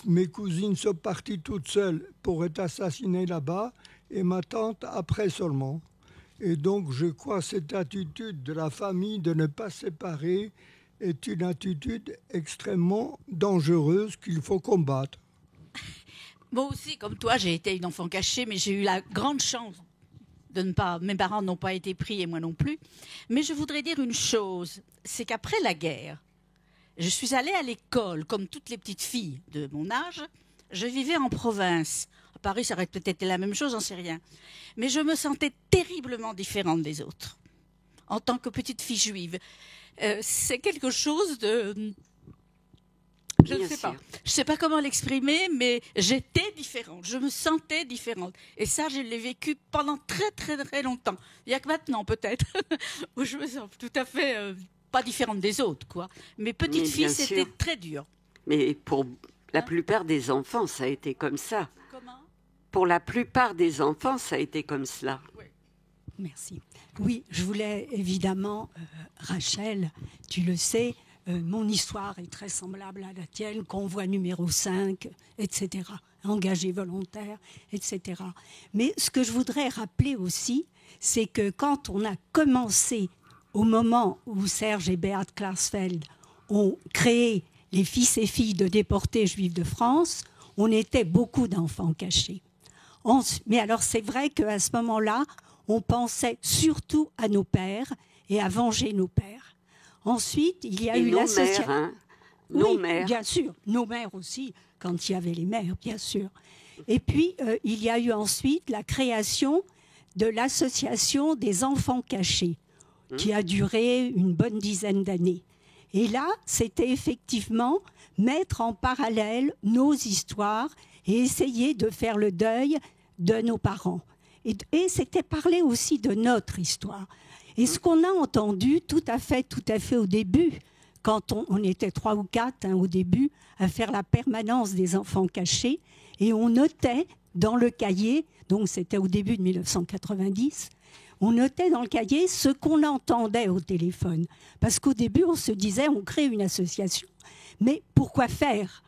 S7: mes cousines sont parties toutes seules pour être assassinées là-bas, et ma tante après seulement. Et donc, je crois que cette attitude de la famille de ne pas séparer est une attitude extrêmement dangereuse qu'il faut combattre.
S8: Moi aussi, comme toi, j'ai été une enfant cachée, mais j'ai eu la grande chance mes parents n'ont pas été pris et moi non plus. Mais je voudrais dire une chose, c'est qu'après la guerre, je suis allée à l'école, comme toutes les petites filles de mon âge. Je vivais en province. À Paris, ça aurait peut-être été la même chose, j'en sais rien. Mais je me sentais terriblement différente des autres, en tant que petite fille juive. C'est quelque chose de... Je ne sais pas. Je ne sais pas comment l'exprimer, mais j'étais différente. Je me sentais différente. Et ça, je l'ai vécu pendant très, très, très longtemps. Il n'y a que maintenant, peut-être, où je me sens tout à fait pas différente des autres, quoi. Mais petite fille, c'était très dur.
S2: Mais pour la plupart des enfants, ça a été comme ça.
S8: Comment ?
S2: Pour la plupart des enfants, ça a été comme cela.
S8: Oui.
S9: Merci. Oui, je voulais évidemment, Rachel, tu le sais, mon histoire est très semblable à la tienne, convoi numéro 5, etc., engagé volontaire, etc. Mais ce que je voudrais rappeler aussi, c'est que quand on a commencé, au moment où Serge et Beat Klarsfeld ont créé les fils et filles de déportés juifs de France, on était beaucoup d'enfants cachés. Mais alors c'est vrai qu'à ce moment-là, on pensait surtout à nos pères et à venger nos pères. Ensuite, il y a eu l'association.
S2: Hein,
S9: nos
S2: mères.
S9: Bien sûr, nos mères aussi, quand il y avait les mères, bien sûr. Et puis, il y a eu ensuite la création de l'association des enfants cachés, qui a duré une bonne dizaine d'années. Et là, c'était effectivement mettre en parallèle nos histoires et essayer de faire le deuil de nos parents. Et c'était parler aussi de notre histoire. Et ce qu'on a entendu tout à fait au début, quand on était 3 ou 4 au début, à faire la permanence des enfants cachés, et on notait dans le cahier, donc c'était au début de 1990, on notait dans le cahier ce qu'on entendait au téléphone. Parce qu'au début, on se disait, on crée une association, mais pourquoi faire ?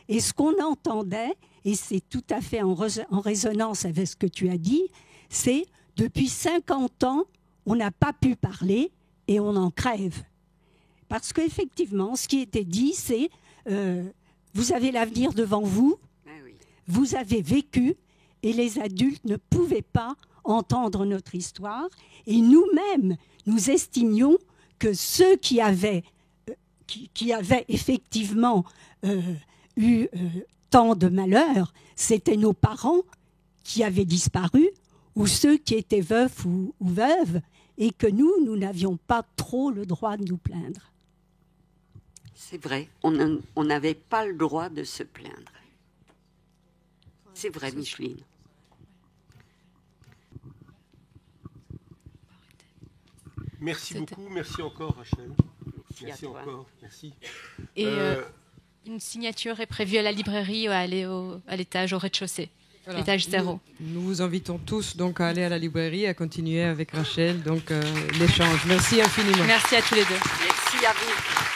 S9: Et ce qu'on entendait, et c'est tout à fait en résonance avec ce que tu as dit, c'est depuis 50 ans, on n'a pas pu parler et on en crève. Parce qu'effectivement, ce qui était dit, c'est vous avez l'avenir devant vous, vous avez vécu, et les adultes ne pouvaient pas entendre notre histoire. Et nous-mêmes, nous estimions que ceux qui avaient effectivement eu tant de malheur, c'était nos parents qui avaient disparu, ou ceux qui étaient veufs ou veuves, et que nous n'avions pas trop le droit de nous plaindre.
S2: C'est vrai, on n'avait pas le droit de se plaindre. C'est vrai, Micheline.
S1: Merci beaucoup, merci encore Rachel. Merci encore, merci.
S10: Et une signature est prévue à la librairie à l'étage, au rez-de-chaussée, voilà. L'étage 0.
S11: Nous vous invitons tous donc à aller à la librairie, à continuer avec Rachel donc l'échange. Merci infiniment.
S10: Merci à tous les deux.
S2: Merci à vous.